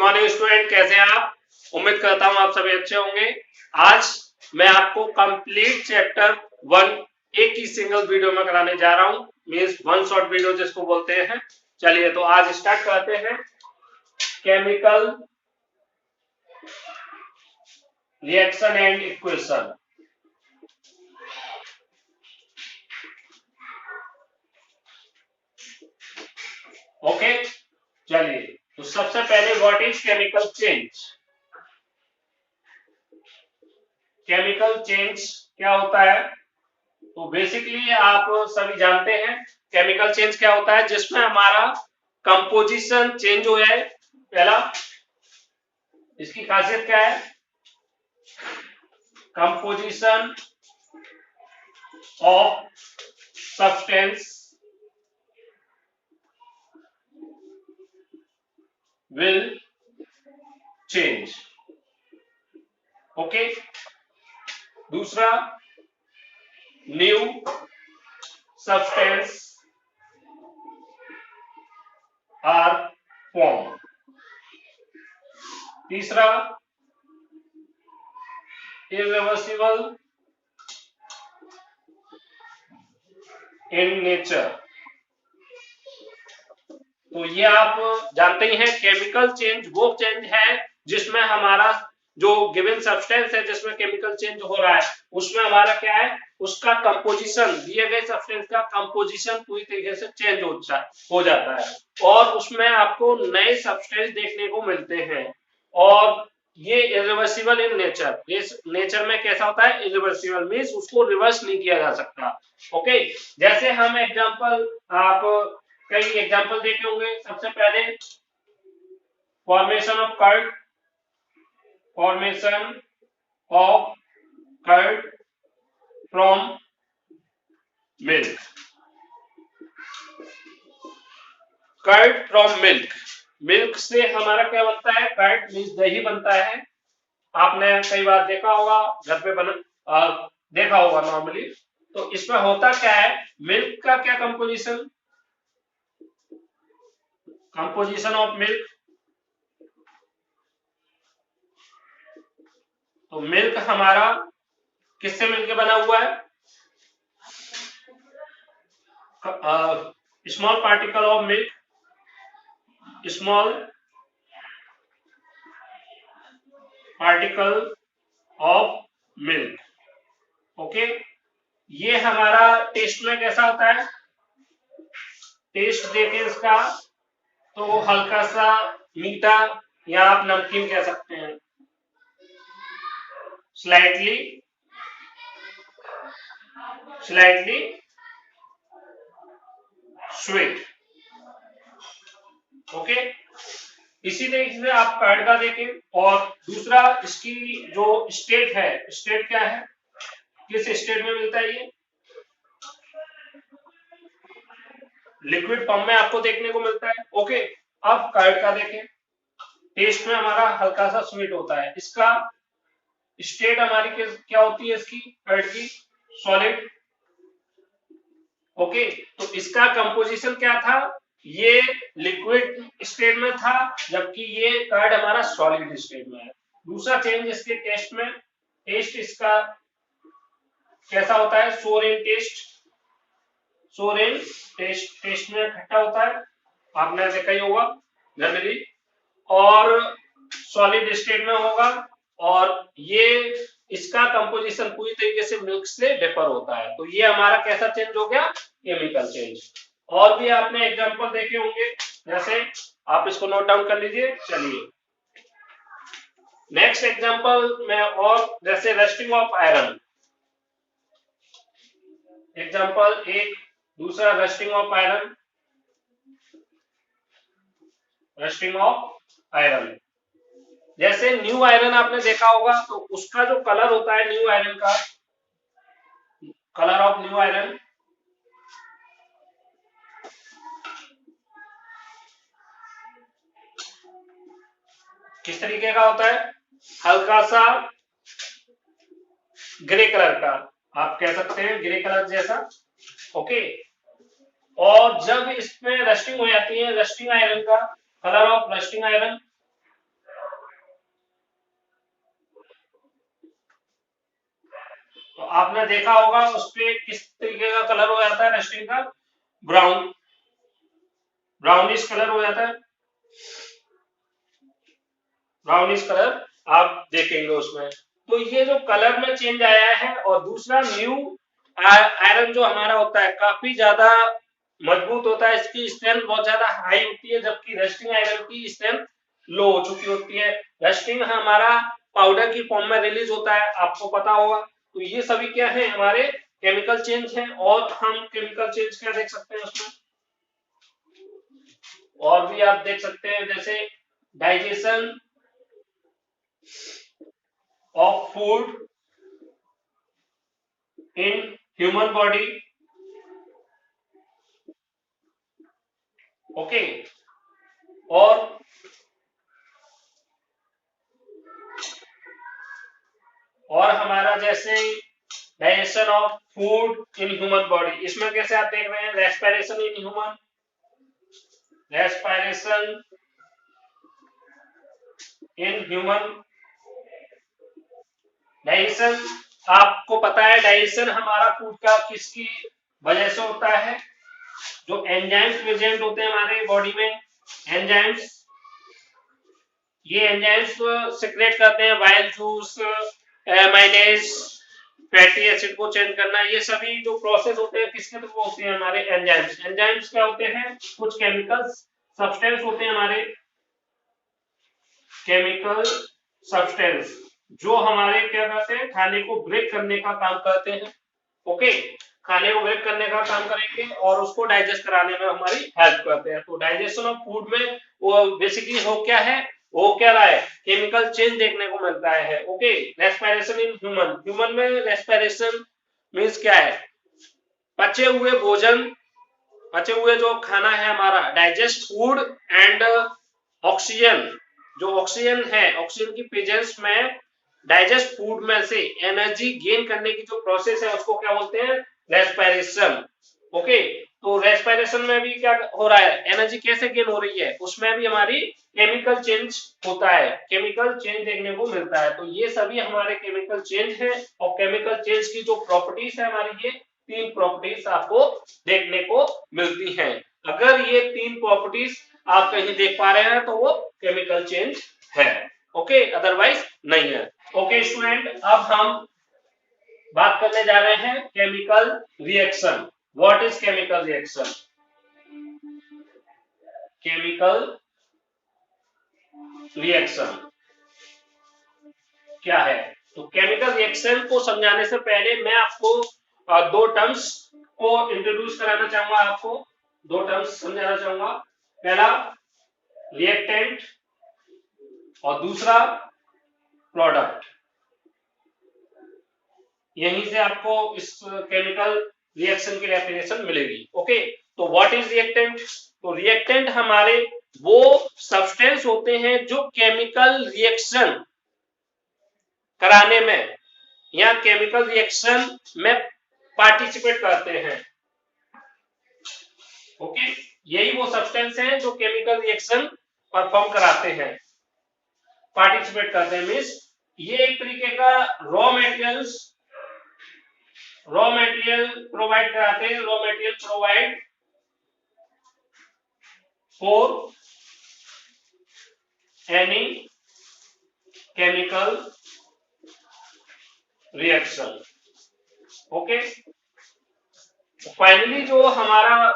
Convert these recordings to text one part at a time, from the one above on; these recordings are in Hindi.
मॉर्निंग स्टूडेंट, कैसे हैं आप? उम्मीद करता हूं आप सभी अच्छे होंगे। आज मैं आपको कंप्लीट चैप्टर 1 एक ही सिंगल वीडियो में कराने जा रहा हूं, मींस वन शॉट वीडियो जिसको बोलते हैं। चलिए तो आज स्टार्ट करते हैं। Chemical reaction and equation. Okay, चलिए तो सबसे पहले what is chemical change. Chemical change क्या होता है? तो बेसिकली आप सभी जानते हैं केमिकल चेंज क्या होता है, जिसमें हमारा कंपोजिशन चेंज हो जाए। पहला इसकी खासियत क्या है? Composition of substance will change। Okay, दूसरा न्यू सब्सटेंस आर फॉर्म। तीसरा इरिवर्सिबल इन नेचर। तो ये आप जानते ही हैं, केमिकल चेंज वो चेंज है जिसमें हमारा जो गिवन सब्सटेंस है जिसमें केमिकल चेंज हो रहा है, उसमें हमारा क्या है, उसका कंपोजिशन, दिए गए सब्सटेंस का कंपोजिशन पूरी तरीके से चेंज हो जाता है और उसमें आपको नए सब्सटेंस देखने को मिलते हैं। और ये इरिवर्सिबल इन नेचर, नेचर में कैसा होता है? इरिवर्सिबल मींस उसको रिवर्स नहीं किया जा सकता। ओके, जैसे हम एग्जांपल, आप कई एग्जांपल देखे होंगे। सबसे पहले formation of curd from milk. Curd from milk, milk से हमारा क्या बनता है? कर्ड मींस दही बनता है। आपने कई बार देखा होगा, घर पे देखा होगा नॉर्मली। तो इसमें होता क्या है, मिल्क का क्या कंपोजिशन ऑफ मिल्क। तो मिल्क हमारा किससे मिलकर बना हुआ है? Small particle of milk, small particle of milk. Okay, ये हमारा टेस्ट में कैसा होता है? टेस्ट देखें इसका तो हल्का सा मीठा या आप नमकीन कह सकते हैं, स्लाइटली स्वीट। ओके, इसी तरीके से आप कर्ड का देखें। और दूसरा इसकी जो स्टेट है, स्टेट क्या है, किस स्टेट में मिलता है? ये लिक्विड फॉर्म में आपको देखने को मिलता है। ओके, अब कर्ड का देखें, टेस्ट में हमारा हल्का सा स्वीट होता है। इसका स्टेट हमारी क्या होती है? इसकी कर्ड की सॉलिड। ओके, तो इसका कंपोजिशन क्या था? ये लिक्विड स्टेट में था, जबकि ये कर्ड हमारा सॉलिड स्टेट में है। दूसरा चेंज इसके टेस्ट में, टेस्ट इसका कैसा होता है? सोर इन टेस्ट टेस्ट में खट्टा होता है, आपने देखा ही होगा जनरली, और सॉलिड स्टेट में होगा। और ये इसका कंपोजिशन पूरी तरीके से मिल्क से डिफर होता है। तो ये हमारा कैसा चेंज हो गया? Chemical change. और भी आपने एग्जांपल देखे होंगे, जैसे आप इसको नोट डाउन कर लीजिए। चलिए नेक्स्ट एग्जांपल में, और जैसे रस्टिंग ऑफ आयरन, एग्जांपल एक। दूसरा रस्टिंग ऑफ आयरन। जैसे न्यू आयरन आपने देखा होगा, तो उसका जो कलर होता है न्यू आयरन का, कलर ऑफ न्यू आयरन किस तरीके का होता है? हल्का सा ग्रे कलर का, आप कह सकते हैं ग्रे कलर जैसा। ओके, और जब इसमें रस्टिंग हो जाती है, रस्टिंग आयरन का कलर ऑफ रस्टिंग आयरन तो आपने देखा होगा उस पे किस तरीके का कलर हो जाता है रेस्टिंग का, ब्राउन, ब्राउनिश कलर हो जाता है, ब्राउनिश कलर आप देखेंगे उसमें। तो ये जो कलर में चेंज आया है, और दूसरा न्यू आयरन जो हमारा होता है काफी ज्यादा मजबूत होता है, इसकी स्ट्रेंथ बहुत ज्यादा हाई होती है, जबकि रेस्टिंग आयरन की स्ट्रेंथ लो हो चुकी होती है। रेस्टिंग हमारा पाउडर की फॉर्म में रिलीज होता है, आपको पता होगा। तो ये सभी क्या है, हमारे केमिकल चेंज है। और हम केमिकल चेंज क्या देख सकते हैं उसमें, और भी आप देख सकते हैं, जैसे digestion of food in human body, okay. और हमारा जैसे digestion of food in human body, इसमें कैसे आप देख रहे हैं, respiration in human, respiration in human, digestion, आपको पता है डाइजेशन हमारा फूड का किसकी वजह से होता है, जो एंजाइम्स प्रेजेंट होते हैं हमारे बॉडी में, एंजाइम्स, ये एंजाइम्स सिक्रेट करते हैं बाइल जूस, माइनेज, फैटी एसिड को चेंज करना, ये सभी जो प्रोसेस होते हैं किसके थ्रू होते हैं, हमारे एंजाइम्स। एंजाइम्स क्या होते हैं, कुछ केमिकल्स सब्सटेंस होते हैं हमारे, केमिकल सब्सटेंस जो हमारे क्या करते हैं, खाने को ब्रेक करने का काम करते हैं, ओके। खाने को ब्रेक करने का काम करेंगे और उसको डाइजेस्ट कराने में हमारी हेल्प करते हैं। तो डाइजेशन ऑफ फूड में वो बेसिकली हो क्या है, वो क्या रहा है, केमिकल चेंज देखने को मिलता है, okay. Respiration in human, human में रेस्पिरेशन मीन्स क्या है, पचे हुए भोजन, पचे हुए जो खाना है हमारा, डाइजेस्ट फूड एंड ऑक्सीजन, जो ऑक्सीजन है, ऑक्सीजन की प्रेजेंस में डाइजेस्ट फूड में से एनर्जी गेन करने की जो प्रोसेस है उसको क्या बोलते हैं, रेस्पिरेशन, ओके। तो रेस्पिरेशन में भी क्या हो रहा है, एनर्जी कैसे गेन हो रही है, उसमें भी हमारी केमिकल चेंज होता है, केमिकल चेंज देखने को मिलता है। तो ये सभी हमारे केमिकल चेंज है, और केमिकल चेंज की जो प्रॉपर्टीज है हमारी, ये तीन प्रॉपर्टीज आपको देखने को मिलती हैं। अगर ये तीन प्रॉपर्टीज आप कहीं देख पा रहे हैं तो वो केमिकल चेंज है, ओके, अदरवाइज नहीं है। ओके स्टूडेंट, अब हम बात करने जा रहे हैं chemical reaction. What is chemical reaction, chemical reaction क्या है। तो केमिकल रिएक्शन को समझाने से पहले मैं आपको दो टर्म्स को इंट्रोड्यूस कराना चाहूंगा, आपको दो टर्म्स समझाना चाहूंगा। पहला रिएक्टेंट और दूसरा प्रोडक्ट। यहीं से आपको इस केमिकल रिएक्शन की डेफिनेशन मिलेगी, ओके। तो व्हाट इज रिएक्टेंट, तो रिएक्टेंट हमारे वो सब्सटेंस होते हैं जो केमिकल रिएक्शन कराने में या केमिकल रिएक्शन में पार्टिसिपेट करते हैं, ओके। यही वो सब्सटेंस हैं जो केमिकल रिएक्शन परफॉर्म कराते हैं, पार्टिसिपेट करते हैं, मीन्स ये एक तरीके का रॉ मटेरियल प्रोवाइड कराते हैं, raw material provide for any chemical reaction, okay. Finally जो हमारा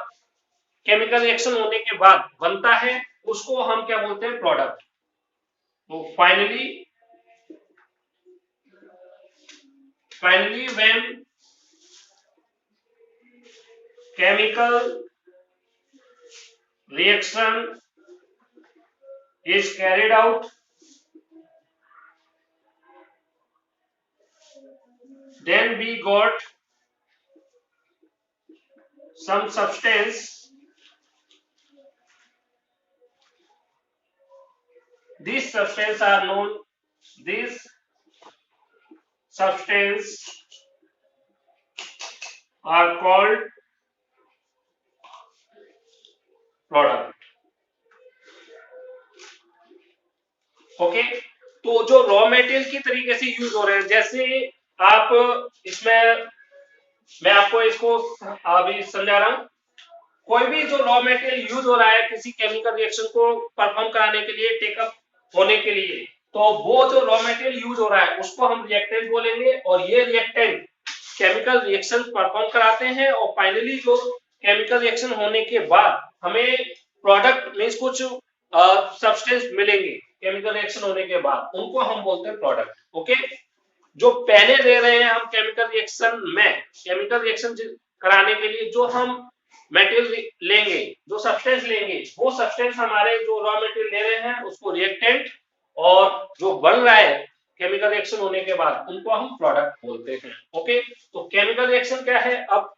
केमिकल रिएक्शन होने के बाद बनता है उसको हम क्या बोलते हैं, प्रोडक्ट। तो finally when chemical reaction is carried out, then we got some substance. These substances are known, these substances are called product, okay. तो जो रॉ मटेरियल की तरीके से यूज हो रहे हैं, जैसे आप इसमें मैं आपको इसको अभी समझा रहा हूँ। कोई भी जो रॉ मटेरियल यूज हो रहा है किसी केमिकल रिएक्शन को परफॉर्म कराने के लिए, टेकअप होने के लिए, तो वो जो रॉ मटेरियल यूज हो रहा है उसको हम रिएक्टेंट बोलेंगे, और ये रिएक्टेंट केमिकल रिएक्शन परफॉर्म कराते हैं, और फाइनली जो केमिकल रिएक्शन होने के बाद हमें प्रोडक्ट मीन्स कुछ सब्सटेंस मिलेंगे केमिकल रिएक्शन होने के बाद, उनको हम बोलते हैं प्रोडक्ट। ओके, जो पहले दे रहे हैं हम केमिकल रिएक्शन में, केमिकल रिएक्शन कराने के लिए जो हम मटेरियल लेंगे, जो सब्सटेंस लेंगे, वो सब्सटेंस हमारे जो रॉ मटेरियल ले रहे हैं उसको रिएक्टेंट, और जो बन रहा है केमिकल रिएक्शन होने के बाद उनको हम प्रोडक्ट बोलते हैं। ओके, तो केमिकल रिएक्शन क्या है, अब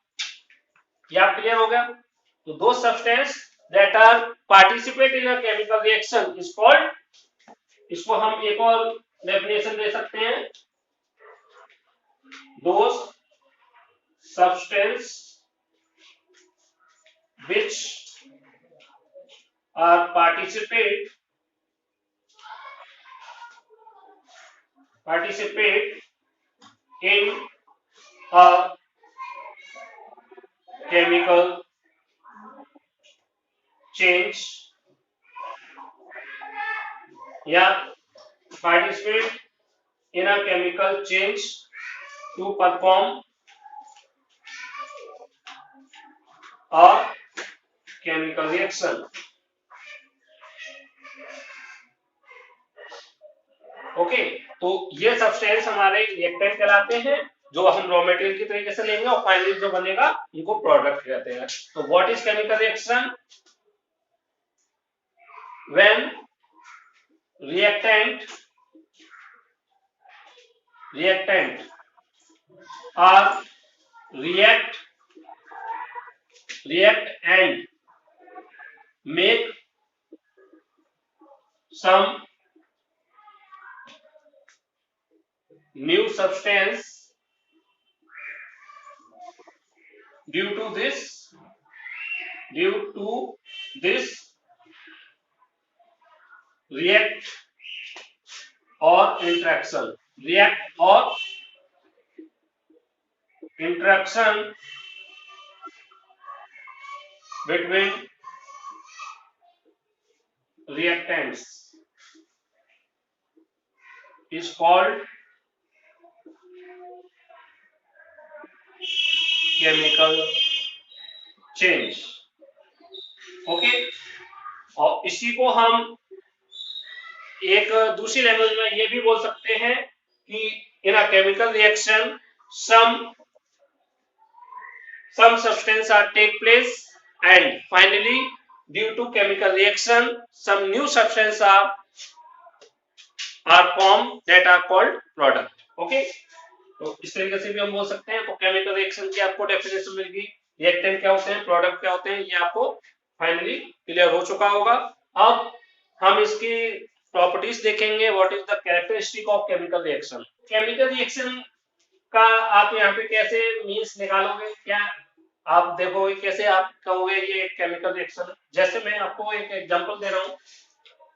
ये आप क्लियर हो गया। तो दो substance that are participate in a chemical reaction is called, इसको हम एक और डेफिनेशन दे सकते हैं, those substance which are participate in a chemical change, या participate in a chemical change to perform a chemical reaction। Okay, तो ये सब्सटेंस हमारे रिएक्टेंट कहलाते हैं, जो हम रॉ मटेरियल की तरीके से लेंगे और फाइनली जो बनेगा उनको प्रोडक्ट कहते हैं। तो what is chemical reaction? When reactant are react and make some new substance, due to this react or interaction between reactants is called chemical change। Okay, और इसी को हम एक दूसरी लैंग्वेज में ये भी बोल सकते हैं कि in a chemical reaction some substance are take place, and finally due to chemical reaction some new substance are formed that are called product। Okay, तो इस तरीके से भी हम बोल सकते हैं। तो केमिकल रिएक्शन की आपको डेफिनेशन मिल गई, रिएक्टेंट क्या होते हैं, प्रोडक्ट क्या होते हैं, ये आपको फाइनली क्लियर हो चुका होगा। अब हम इसकी प्रॉपर्टीज देखेंगे, what is the characteristic of chemical reaction. Chemical reaction का आप यहाँ पे कैसे मीन्स निकालोगे, क्या आप देखोगे कैसे आप कहोगे ये केमिकल रिएक्शन। जैसे मैं आपको एक एग्जांपल दे रहा हूँ,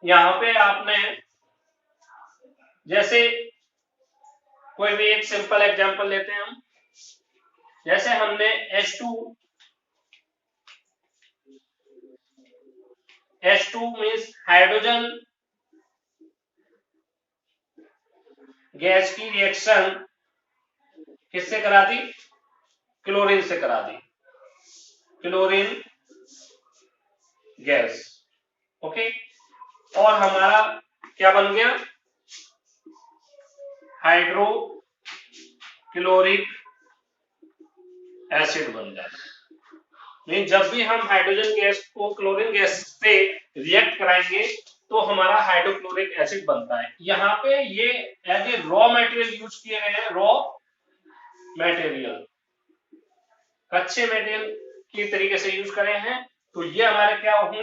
यहाँ पे आपने जैसे कोई भी एक सिंपल एग्जांपल लेते हैं हम, जैसे हमने H2 मीन्स हाइड्रोजन गैस की रिएक्शन किससे करा दी, क्लोरीन से करा दी, क्लोरीन गैस। ओके, और हमारा क्या बन गया, हाइड्रोक्लोरिक एसिड बन जाता है। जब भी हम हाइड्रोजन गैस को क्लोरीन गैस से रिएक्ट कराएंगे तो हमारा हाइड्रोक्लोरिक एसिड बनता है। यहाँ पे ये as a raw material use किए गए हैं, रॉ मटेरियल, कच्चे मटेरियल की तरीके से यूज करे हैं। तो ये हमारे क्या होंगे,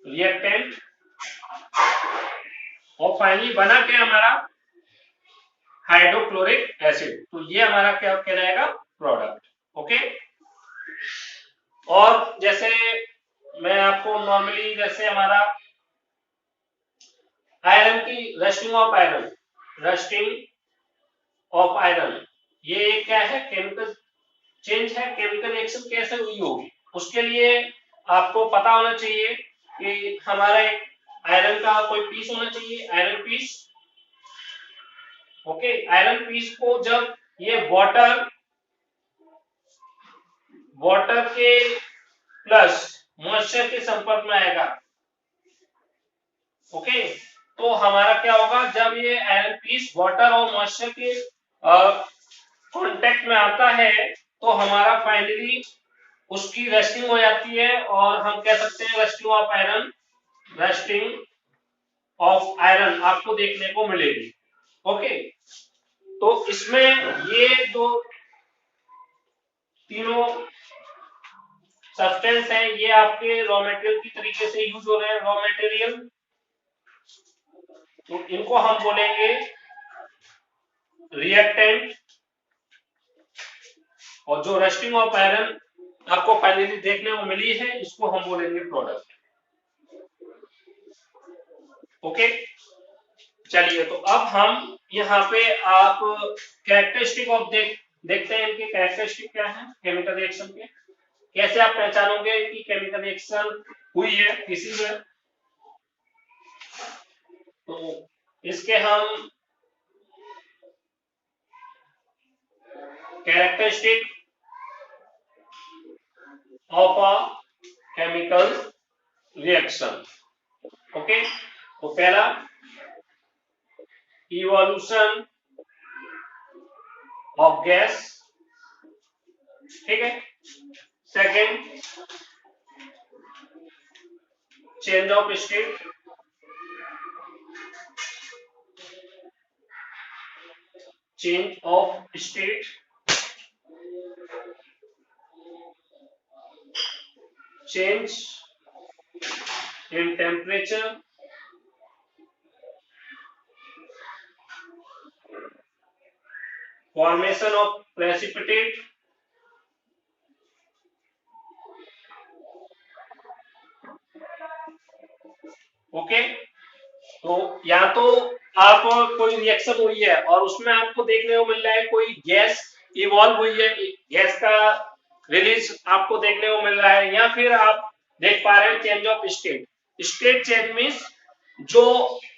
रिएक्टेंट, और फाइनली बना क्या हमारा, हाइड्रोक्लोरिक एसिड। तो ये हमारा क्या कहलाएगा, प्रोडक्ट। ओके, और जैसे मैं आपको नॉर्मली जैसे हमारा आयरन की रस्टिंग ऑफ आयरन ये क्या है, केमिकल चेंज है, केमिकल रिएक्शन कैसे हुई होगी। उसके लिए आपको पता होना चाहिए कि हमारा एक आयरन का कोई पीस होना चाहिए, iron piece. Okay, iron piece को जब ये वाटर के प्लस मॉइस्चर के संपर्क में आएगा, ओके, तो हमारा क्या होगा, जब ये आयरन पीस वाटर और मॉइस्चर के कांटेक्ट में आता है तो हमारा फाइनली उसकी रेस्टिंग हो जाती है और हम कह सकते हैं resting of iron, resting of iron आपको देखने को मिलेगी। ओके, तो इसमें ये जो तीनों सब्सटेंस हैं ये आपके रॉ मटेरियल की तरीके से यूज हो रहे हैं, रॉ मटेरियल, तो इनको हम बोलेंगे रिएक्टेंट, और जो रेस्टिंग ऑफ आयरन आपको फाइनली देखने को मिली है इसको हम बोलेंगे प्रोडक्ट। ओके, चलिए तो अब हम यहाँ पे आप कैरेक्टरिस्टिक ऑफ देखते हैं, इनके कैरेक्टरिस्टिक क्या है केमिकल रिएक्शन के, कैसे आप पहचानोगे कि केमिकल रिएक्शन हुई है किसी में। तो इसके हम characteristic of a chemical reaction. Okay, तो पहला इवोल्यूशन ऑफ गैस, ठीक है। Second change of state, change of state, change in temperature, formation of precipitate, okay, तो या तो आप कोई रिएक्शन हुई है और उसमें आपको देखने को मिल रहा है कोई गैस इवॉल्व हुई है, गैस का रिलीज आपको देखने को मिल रहा है, या फिर आप देख पा रहे हैं change of state. State change means जो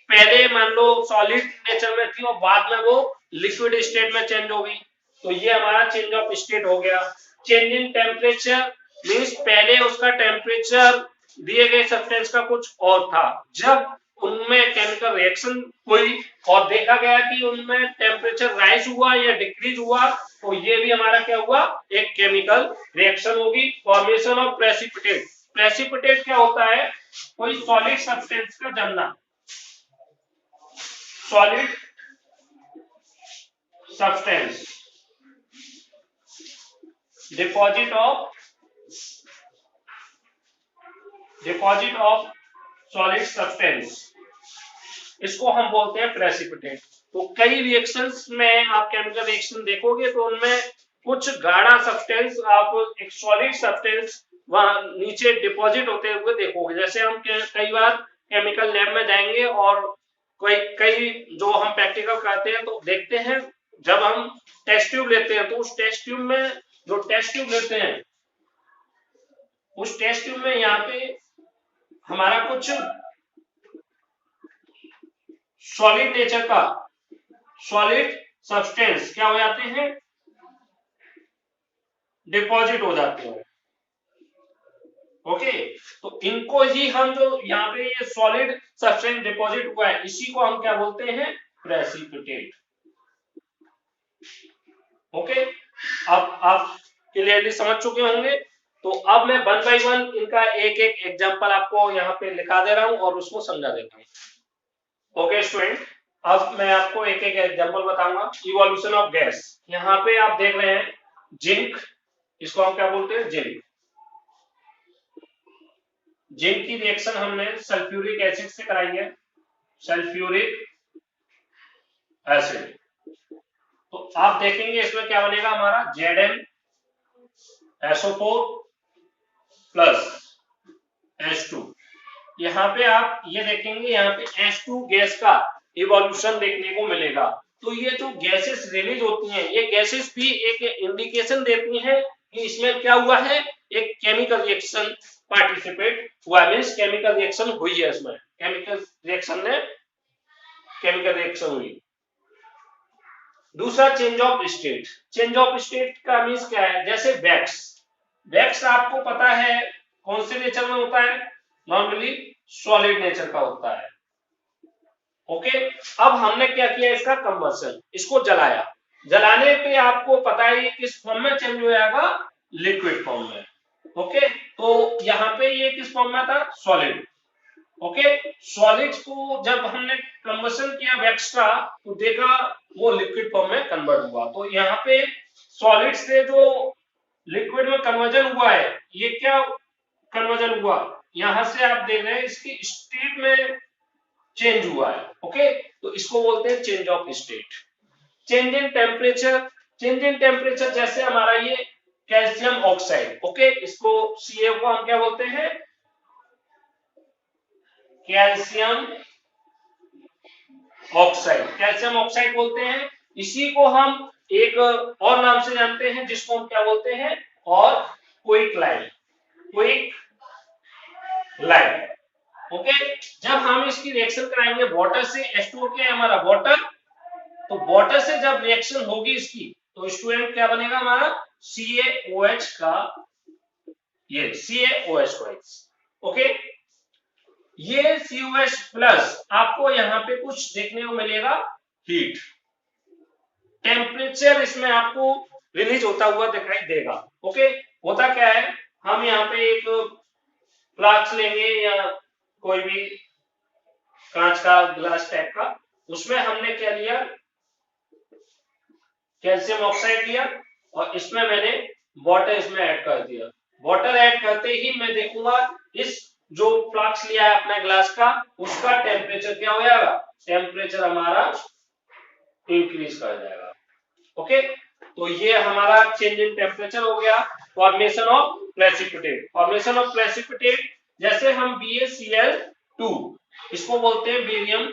पहले मान लो सॉलिड नेचर में थी और बाद में वो लिक्विड स्टेट में चेंज हो गई, तो ये हमारा चेंज ऑफ स्टेट हो गया। चेंज इन टेम्परेचर मीन्स पहले उसका टेम्परेचर दिए गए सब्सटेंस का कुछ और था, जब उनमें केमिकल रिएक्शन हुई और देखा गया कि उनमें टेम्परेचर राइज हुआ या डिक्रीज हुआ, तो ये भी हमारा क्या हुआ, एक केमिकल रिएक्शन होगी। फॉर्मेशन ऑफ प्रेसिपिटेट, प्रेसिपिटेट क्या होता है, कोई सॉलिड सब्सटेंस का जमना, solid substance, deposit of solid substance, इसको हम बोलते हैं प्रेसिपिटेट। तो कई रिएक्शंस में आप केमिकल रिएक्शन देखोगे तो उनमें कुछ गाढ़ा सब्सटेंस, आप एक सॉलिड सब्सटेंस वहां नीचे डिपॉजिट होते हुए देखोगे। जैसे हम कई बार केमिकल लैब में जाएंगे और कई जो हम प्रैक्टिकल करते हैं तो देखते हैं, जब हम टेस्ट ट्यूब लेते हैं तो उस टेस्ट ट्यूब में, जो टेस्ट ट्यूब लेते हैं उस टेस्ट ट्यूब में यहाँ पे हमारा कुछ सॉलिड नेचर का सॉलिड सब्सटेंस क्या हो जाते हैं, डिपॉजिट हो जाते हैं। ओके, तो इनको ही हम जो यहाँ पे ये सॉलिड सब्सटेंस डिपॉजिट हुआ है इसी को हम क्या बोलते हैं, प्रेसिपिटेट। ओके, अब आप क्लियरली समझ चुके होंगे। तो अब मैं वन बाय वन इनका एक एक एग्जांपल आपको यहाँ पे लिखा दे रहा हूं और उसको समझा देता हूं। ओके स्टूडेंट, अब मैं आपको एक एक एग्जांपल बताऊंगा। इवोल्यूशन ऑफ गैस, यहाँ पे आप देख रहे हैं जिंक, इसको हम क्या बोलते हैं, जिंक। जिंक की रिएक्शन हमने सल्फ्यूरिक एसिड से कराई है, सल्फ्यूरिक एसिड। तो आप देखेंगे इसमें क्या बनेगा हमारा, ZnSO4 प्लस H2। यहाँ पे आप ये देखेंगे, यहाँ पे H2 गैस का इवोल्यूशन देखने को मिलेगा। तो ये जो गैसेस रिलीज होती हैं, ये गैसेस भी एक इंडिकेशन देती हैं कि इसमें क्या हुआ है, एक केमिकल रिएक्शन पार्टिसिपेट हुआ, मींस केमिकल रिएक्शन हुई है, इसमें केमिकल रिएक्शन हुई। दूसरा change of state. Change of state का मींस क्या है, जैसे वैक्स, वैक्स आपको पता है कौन से नेचर में होता है, नॉर्मली सॉलिड नेचर का होता है। ओके, अब हमने क्या किया, इसका कंबशन, इसको जलाया, जलाने पे आपको पता है किस फॉर्म में चेंज हो जाएगा, लिक्विड फॉर्म में। ओके, तो यहाँ पे ये किस फॉर्म में था, सॉलिड। ओके, सॉलिड्स को जब हमने कंबशन किया वैक्स का, तो देखा वो लिक्विड फॉर्म में कन्वर्ट हुआ। तो यहाँ पे सॉलिड से जो लिक्विड में कन्वर्जन हुआ है, ये क्या कन्वर्जन हुआ, यहां से आप देख रहे हैं इसकी स्टेट में चेंज हुआ है। ओके, तो इसको बोलते हैं change of state. Change in temperature, change in temperature जैसे हमारा ये कैल्शियम ऑक्साइड, ओके, इसको Ca को हम क्या बोलते हैं, कैल्शियम ऑक्साइड, कैल्शियम ऑक्साइड बोलते हैं। इसी को हम एक और नाम से जानते हैं, जिसको हम क्या बोलते हैं, और क्विकलाइन, क्विकलाइन। ओके, जब हम इसकी रिएक्शन कराएंगे वाटर से, H2O क्या है हमारा, वाटर, तो वाटर से जब रिएक्शन होगी इसकी, तो स्टूडेंट क्या बनेगा हमारा, CaOH का, ये CaOH। ओके, ये COH प्लस आपको यहाँ पे कुछ देखने को मिलेगा, हीट, टेम्परेचर इसमें आपको रिलीज होता हुआ दिखाई देगा। ओके, होता क्या है, हम यहाँ पे एक फ्लास्क लेंगे या कोई भी कांच का ग्लास टाइप का, उसमें हमने क्या लिया, कैल्शियम ऑक्साइड लिया, और इसमें मैंने वाटर इसमें ऐड कर दिया। वाटर ऐड करते ही मैं देखूंगा इस जो फ्लास्क लिया है अपना ग्लास का, उसका टेम्परेचर क्या हो जाएगा, टेम्परेचर हमारा इंक्रीज कर जाएगा। ओके, तो ये हमारा चेंज इन टेम्परेचर हो गया। Formation of precipitate, formation of precipitate, जैसे हम BaCl2, इसको बोलते हैं बेरियम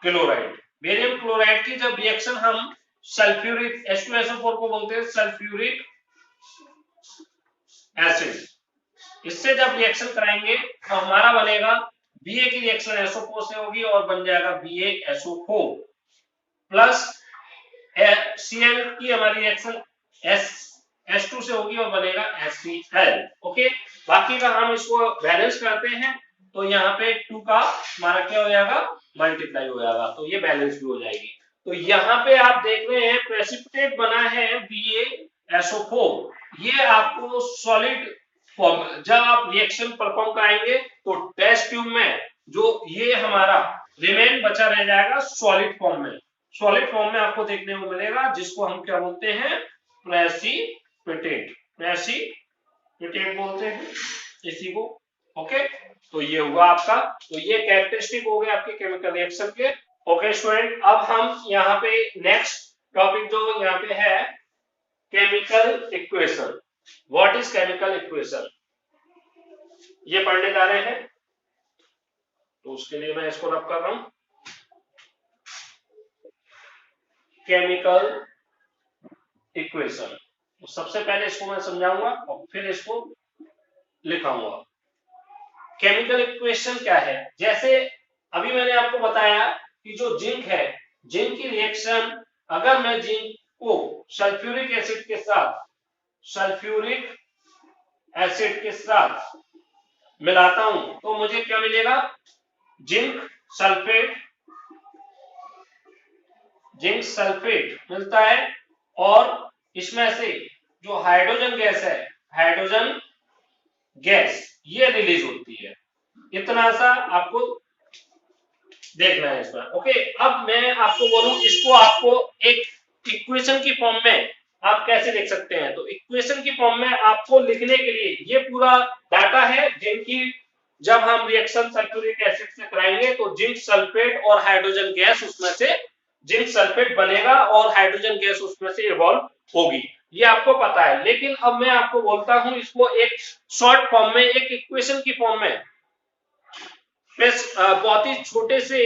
क्लोराइड। बेरियम क्लोराइड की जब रिएक्शन हम सल्फ्यूरिक H2SO4 को बोलते हैं सल्फ्यूरिक एसिड, इससे जब रिएक्शन कराएंगे तो हमारा बनेगा Ba की रिएक्शन SO4 से होगी और बन जाएगा BaSO4 प्लस Cl की हमारी रिएक्शन H2 से होगी और बनेगा HCl। ओके, बाकी का हम इसको बैलेंस करते हैं, तो यहाँ पे 2 का हमारा क्या हो जाएगा, मल्टीप्लाई हो जाएगा, तो ये बैलेंस भी हो जाएगी। तो यहाँ पे आप देख रहे हैं प्रेसिपिटेट बना है BaSO4, ये आपको सॉलिड फॉर्म, जब आप रिएक्शन परफॉर्म कराएंगे तो टेस्ट ट्यूब में जो ये हमारा रिमेन बचा रह जाएगा सॉलिड फॉर्म में, सॉलिड फॉर्म में आपको देखने को मिलेगा, जिसको हम क्या बोलते हैं, प्रेसिपिटेट, प्रेसिपिटेट बोलते हैं इसी को। ओके, तो ये हुआ आपका, तो ये कैरेक्टरिस्टिक हो गए आपके केमिकल रिएक्शन के। ओके स्टूडेंट, अब हम यहाँ पे नेक्स्ट टॉपिक जो यहाँ पे है, chemical equation. What is chemical equation, ये पढ़ने जा रहे हैं, तो उसके लिए मैं इसको रब कर रहा हूं, केमिकल इक्वेशन। तो सबसे पहले इसको मैं समझाऊंगा और फिर इसको लिखाऊंगा। केमिकल इक्वेशन क्या है, जैसे अभी मैंने आपको बताया कि जो जिंक है, जिंक की रिएक्शन, अगर मैं जिंक को सल्फ्यूरिक एसिड के साथ मिलाता हूं, तो मुझे क्या मिलेगा, जिंक सल्फेट मिलता है, और इसमें से जो हाइड्रोजन गैस है, हाइड्रोजन गैस ये रिलीज होती है। इतना सा आपको देखना है इसमें। ओके, अब मैं आपको बोलूं, इसको आपको एक इक्वेशन की फॉर्म में आप कैसे लिख सकते हैं, तो इक्वेशन की फॉर्म में आपको लिखने के लिए ये पूरा डाटा है, जिनकी जब हम रिएक्शन सल्फ्यूरिक एसिड से कराएंगे तो जिंक सल्फेट और हाइड्रोजन गैस, उसमें से जिंक सल्फेट बनेगा और हाइड्रोजन गैस उसमें से इवॉल्व होगी, ये आपको पता है। लेकिन अब मैं आपको बोलता हूं इसको एक शॉर्ट फॉर्म में, एक इक्वेशन की फॉर्म में, बहुत ही छोटे से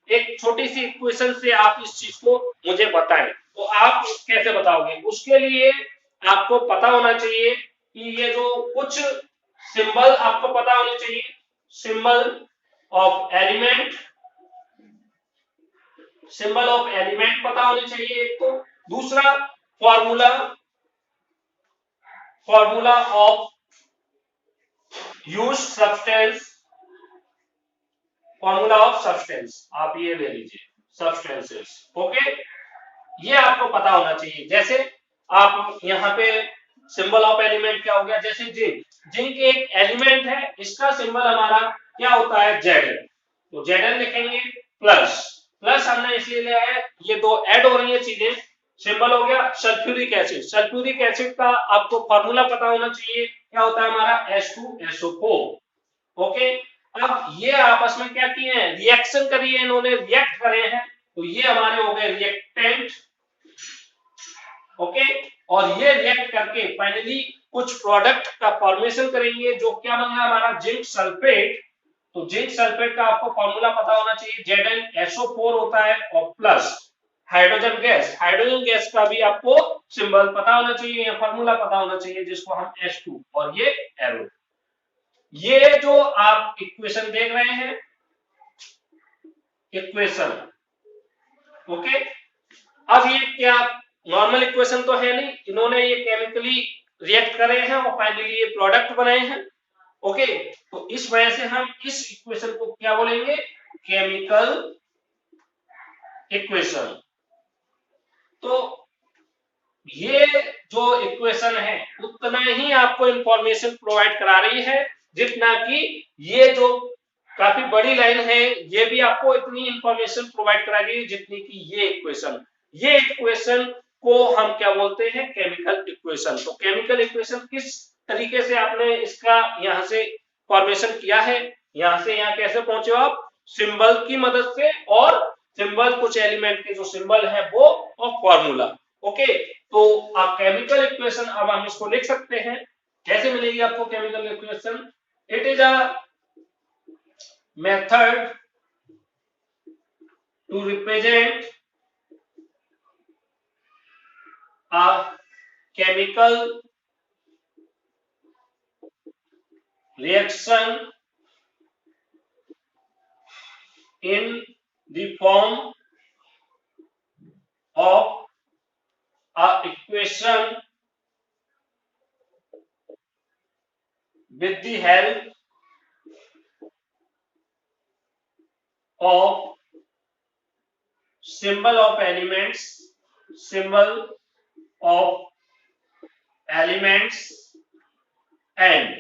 एक छोटी सी इक्वेशन से आप इस चीज को मुझे बताएं, तो आप कैसे बताओगे? उसके लिए आपको पता होना चाहिए कि ये जो कुछ सिंबल आपको पता होने चाहिए, symbol of element, symbol of element पता होने चाहिए एक तो, दूसरा formula, formula of used substance, formula of substance आप ये ले लीजिए, सब्सटेंसेस। ओके, ये आपको पता होना चाहिए। जैसे आप यहाँ पे सिंबल ऑफ एलिमेंट क्या हो गया, जैसे जिंक, जिंक एक एलिमेंट है, इसका सिंबल हमारा क्या होता है, जेड, तो जेड लिखेंगे प्लस, प्लस हमने इसलिए लिया है, ये दो ऐड हो रही है चीजें। सिंबल हो गया सल्फ्यूरिक एसिड, सल्फ्यूरिक एसिड का आपको फॉर्मूला पता होना चाहिए, क्या होता है हमारा H2SO4। ओके, अब ये आपस में क्या किए हैं, रिएक्शन करी है इन्होंने, रिएक्ट करे हैं, तो ये हमारे हो गए रिएक्टेंट। ओके, और ये रिएक्ट करके फाइनली कुछ प्रोडक्ट का फॉर्मेशन करेंगे, जो क्या बनेगा हमारा जिंक सल्फेट। तो जिंक सल्फेट का आपको फॉर्मूला पता होना चाहिए, ZnSO4 होता है, और plus hydrogen gas, hydrogen gas का भी आपको सिंबल पता होना चाहिए या फॉर्मूला पता होना चाहिए, जिसको हम H2, और ये एरो। ये जो आप इक्वेशन देख रहे हैं, इक्वेशन, ओके, अब ये क्या नॉर्मल इक्वेशन तो है नहीं, इन्होंने ये केमिकली रिएक्ट करे हैं और फाइनली ये प्रोडक्ट बनाए हैं। ओके, तो इस वजह से हम इस इक्वेशन को क्या बोलेंगे, केमिकल इक्वेशन। तो ये जो इक्वेशन है उतना ही आपको इंफॉर्मेशन प्रोवाइड करा रही है, जितना कि ये जो काफी बड़ी लाइन है, ये भी आपको इतनी इंफॉर्मेशन प्रोवाइड करा रही है जितनी कि ये इक्वेशन। ये इक्वेशन को हम क्या बोलते हैं, केमिकल इक्वेशन। तो केमिकल इक्वेशन किस तरीके से आपने इसका यहाँ से फॉर्मेशन किया है, यहाँ से यहाँ कैसे पहुंचे आप, सिंबल की मदद से, और सिंबल कुछ एलिमेंट के जो सिंबल है वो, और फॉर्मूला। ओके, तो आप केमिकल इक्वेशन अब हम इसको लिख सकते हैं, कैसे मिलेगी आपको chemical equation, it is a method to represent a chemical reaction in the form of a equation with the help of symbol of elements, symbol of elements and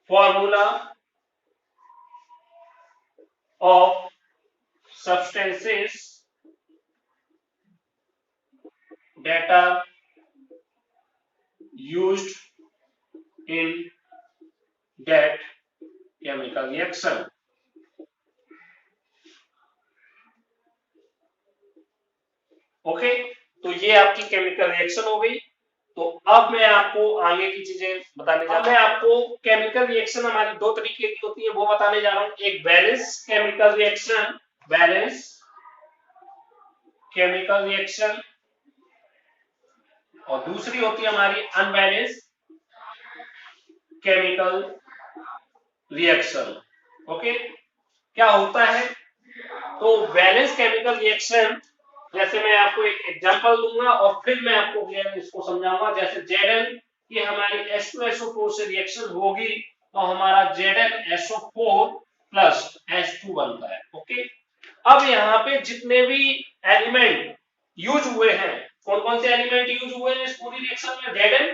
formula of substances that are used in that chemical reaction। Okay, तो ये आपकी केमिकल रिएक्शन हो गई। तो अब मैं आपको आगे की चीजें बताने जा रहा हूं। मैं आपको केमिकल रिएक्शन हमारी दो तरीके की होती है वो बताने जा रहा हूं, एक balance chemical reaction, balance chemical reaction, और दूसरी होती है हमारी अनबैलेंस केमिकल रिएक्शन। ओके, क्या होता है, तो बैलेंस केमिकल रिएक्शन, जैसे मैं आपको एक एग्जांपल दूंगा और फिर मैं आपको क्लियर इसको समझाऊंगा। जैसे Zn की हमारी H2SO4 से रिएक्शन होगी तो हमारा ZnSO4 प्लस H2 बनता है। ओके, अब यहाँ पे जितने भी एलिमेंट यूज हुए हैं, कौन कौन से एलिमेंट यूज हुए हैं इस पूरी रिएक्शन में, Zn,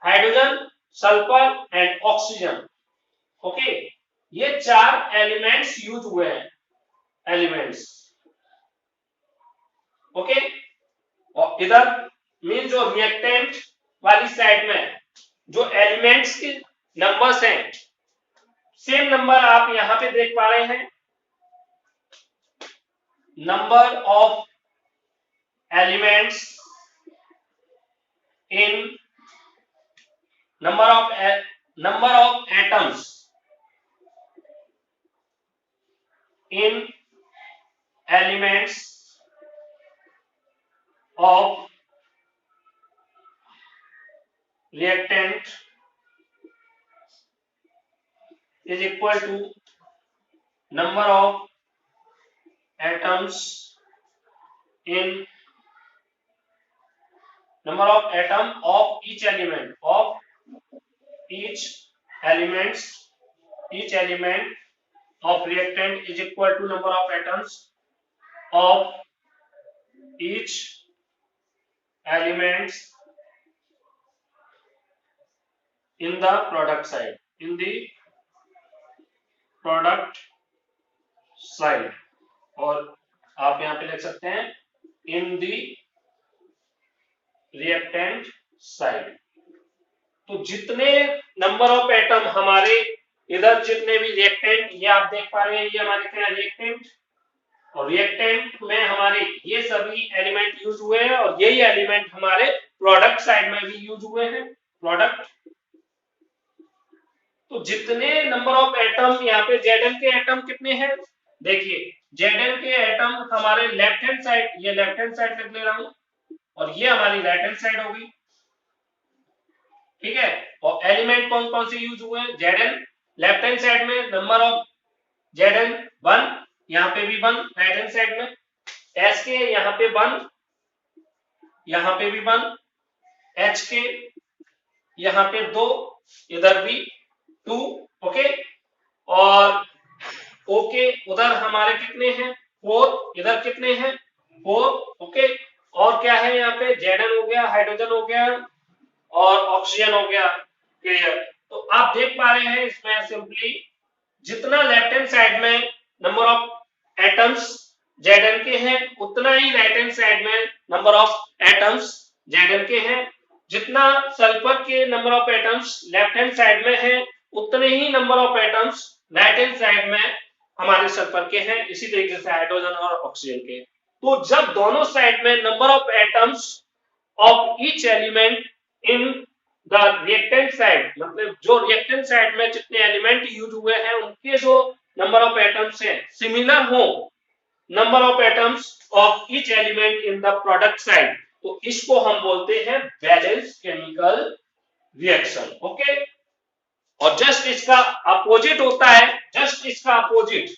hydrogen, sulphur and oxygen. Okay, ये चार एलिमेंट्स यूज हुए हैं, एलिमेंट्स। ओके, और इधर मीन जो रिएक्टेंट वाली साइड में जो एलिमेंट्स के नंबर्स हैं, सेम नंबर आप यहां पे देख पा रहे हैं, number of elements in number of atoms in elements of reactant is equal to number of atoms in number of atom of each element each elements each element of reactant is equal to number of atoms of each elements in the product side और आप यहां पे लिख सकते हैं इन दी रिएक्टेंट साइड। तो जितने नंबर ऑफ एटम हमारे इधर जितने भी रिएक्टेंट, ये आप देख पा रहे हैं, ये हमारे क्या रिएक्टेंट, और रिएक्टेंट में हमारे ये सभी एलिमेंट यूज हुए हैं और यही एलिमेंट हमारे प्रोडक्ट साइड में भी यूज हुए हैं प्रोडक्ट। तो जितने नंबर ऑफ एटम यहाँ पे Zn के एटम कितने हैं, देखिए Zn के एटम हमारे लेफ्ट हैंड साइड, ये लेफ्ट हैंड साइड लिख ले रहा हूं और ये हमारी राइट हैंड साइड होगी, ठीक है। और एलिमेंट कौन कौन से यूज हुए हैं, Zn लेफ्ट हैंड साइड में नंबर ऑफ Zn 1, यहाँ पे भी 1 राइट हैंड साइड में, S के यहाँ पे 1, यहाँ पे भी 1, H के यहाँ पे 2, इधर भी 2, ओके। और O के उधर हमारे कितने हैं 4, इधर कितने हैं 4, ओके। और क्या है यहाँ पे Zn हो गया, हाइड्रोजन हो गया और ऑक्सीजन हो गया, क्लियर। तो आप देख पा रहे हैं इसमें सिंपली जितना लेफ्ट हैंड साइड में नंबर ऑफ एटम्स Zn के हैं उतना ही राइट हैंड साइड में नंबर ऑफ एटम्स Zn के हैं। जितना सल्फर के number of atoms left hand side में है उतने ही number of atoms right hand side में हमारे सल्फर के हैं, इसी तरीके से हाइड्रोजन और ऑक्सीजन के। तो जब दोनों साइड में number of atoms of each element in the reactant side, मतलब जो रिएक्टेंट साइड में जितने एलिमेंट यूज हुए हैं उनके जो नंबर ऑफ एटम्स हैं सिमिलर हो number of atoms of each element in the product side, तो इसको हम बोलते हैं बैलेंस केमिकल रिएक्शन, ओके। और जस्ट इसका अपोजिट होता है, जस्ट इसका अपोजिट,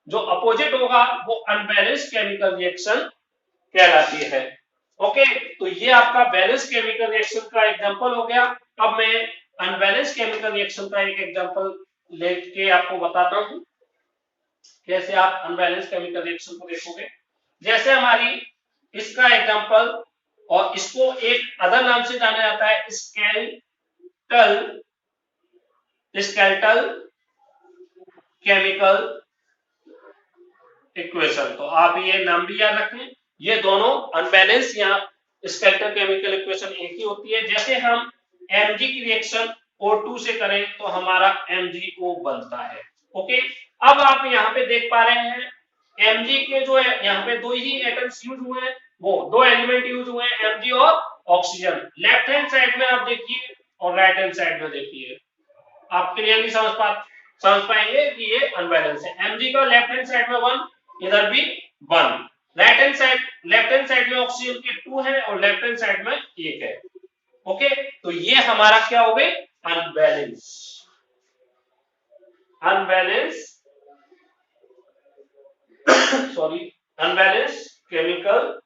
जो अपोजिट होगा वो अनबैलेंस्ड केमिकल रिएक्शन कहलाती है, ओके। तो ये आपका बैलेंस केमिकल रिएक्शन का एग्जांपल हो गया। अब मैं अनबैलेंस्ड केमिकल रिएक्शन का एक एग्जांपल लेके आपको बताता हूं कैसे आप अनबैलेंस्ड केमिकल रिएक्शन को देखोगे। जैसे हमारी इसका एग्जांपल, और इसको एक अदर नाम से जाना जाता है स्केलेटल केमिकल इक्वेशन। तो आप ये नाम भी याद रखें, ये दोनों अनबैलेंस या स्केलेटल केमिकल इक्वेशन एक ही होती है। जैसे हम Mg की रिएक्शन O2 से करें तो हमारा MgO बनता है, ओके। अब आप यहाँ पे देख पा रहे हैं Mg के जो है यहाँ पे 2 ही एटम्स यूज हुए हैं, वो 2 एलिमेंट यूज हुए हैं Mg और ऑक्सीजन। लेफ्ट हैंड साइड में आप देखिए और राइट हैंड साइड में देखिए, आप क्लियरली समझ पाएंगे कि ये अनबैलेंस है। Mg का लेफ्ट हैंड साइड में 1, इधर भी 1, right hand side left hand side में ऑक्सीजन के 2 है और लेफ्ट हैंड साइड में 1 है, ओके। तो ये हमारा क्या हो गए unbalance chemical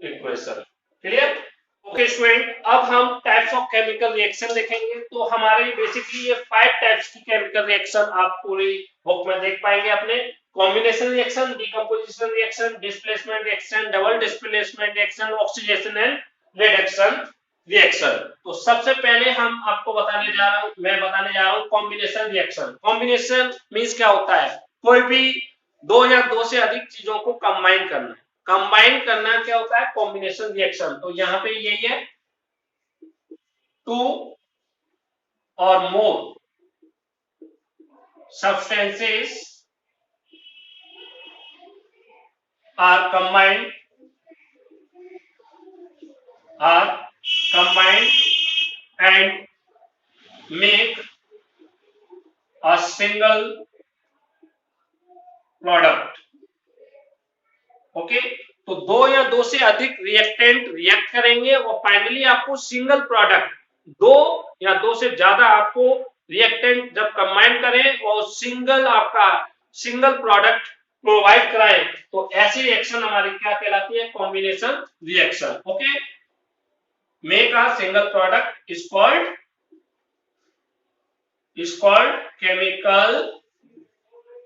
equation, clear, okay student. अब हम टाइप्स ऑफ केमिकल रिएक्शन देखेंगे। तो हमारे बेसिकली ये 5 टाइप्स की केमिकल रिएक्शन आप पूरी बुक में देख पाएंगे अपने। Combination reaction, decomposition reaction, displacement reaction, double displacement reaction, oxidation and reduction reaction. तो सबसे पहले मैं बताने जा रहा हूं कॉम्बिनेशन रिएक्शन। कॉम्बिनेशन मींस क्या होता है, कोई भी 2 या 2 से अधिक चीजों को कंबाइन करना। कंबाइन करना क्या होता है कॉम्बिनेशन रिएक्शन। तो यहाँ पे यही है 2 or more substances are combined and make a single से अधिक रिएक्टेंट रिएक्ट करेंगे और फाइनली आपको सिंगल प्रोडक्ट, दो या दो से ज्यादा आपको रिएक्टेंट जब कंबाइन करें और सिंगल प्रोडक्ट प्रोवाइड कराएं, तो ऐसी रिएक्शन हमारी क्या कहलाती है? Combination reaction. Okay, make a single product is called chemical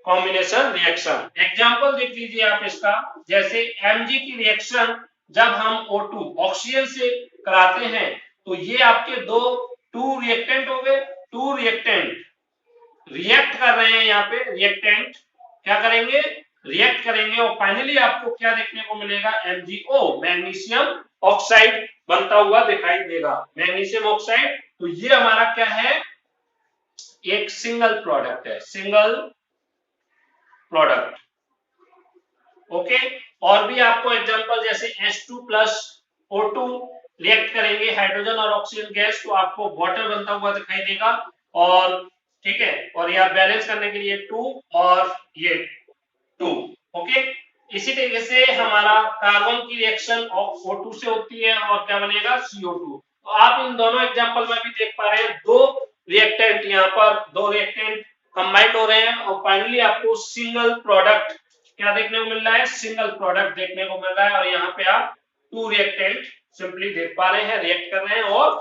combination reaction. Example देख लीजिए आप इसका, जैसे Mg की रिएक्शन जब हम O2 ऑक्सीजन से कराते हैं तो ये आपके टू रिएक्टेंट हो गए, टू रिएक्टेंट रिएक्ट कर रहे हैं, यहाँ पे रिएक्टेंट क्या करेंगे? रिएक्ट करेंगे और फाइनली आपको क्या देखने को मिलेगा? MgO, मैग्नीशियम ऑक्साइड बनता हुआ दिखाई देगा, मैग्नीशियम ऑक्साइड। तो ये हमारा क्या है? एक सिंगल प्रोडक्ट है, सिंगल प्रोडक्ट। ओके, और भी आपको एग्जांपल जैसे H2 प्लस O2 रिएक्ट करेंगे हाइड्रोजन और ऑक्सीजन गैस, तो आपको वाटर बनता हुआ दिखाई देगा। और ठीक है, और यह बैलेंस करने के लिए 2 और ये 2। ओके, इसी तरीके से हमारा कार्बन की रिएक्शन O2 से होती है और क्या बनेगा? CO2। तो आप इन दोनों एग्जांपल में भी देख पा रहे हैं, दो रिएक्टेंट, यहाँ पर दो रिएक्टेंट कंबाइंड हो रहे हैं और फाइनली आपको सिंगल प्रोडक्ट क्या देखने को मिल रहा है? सिंगल प्रोडक्ट देखने को मिल रहा है। और यहाँ पे आप टू रिएक्टेंट सिंपली देख पा रहे हैं, रिएक्ट कर रहे हैं और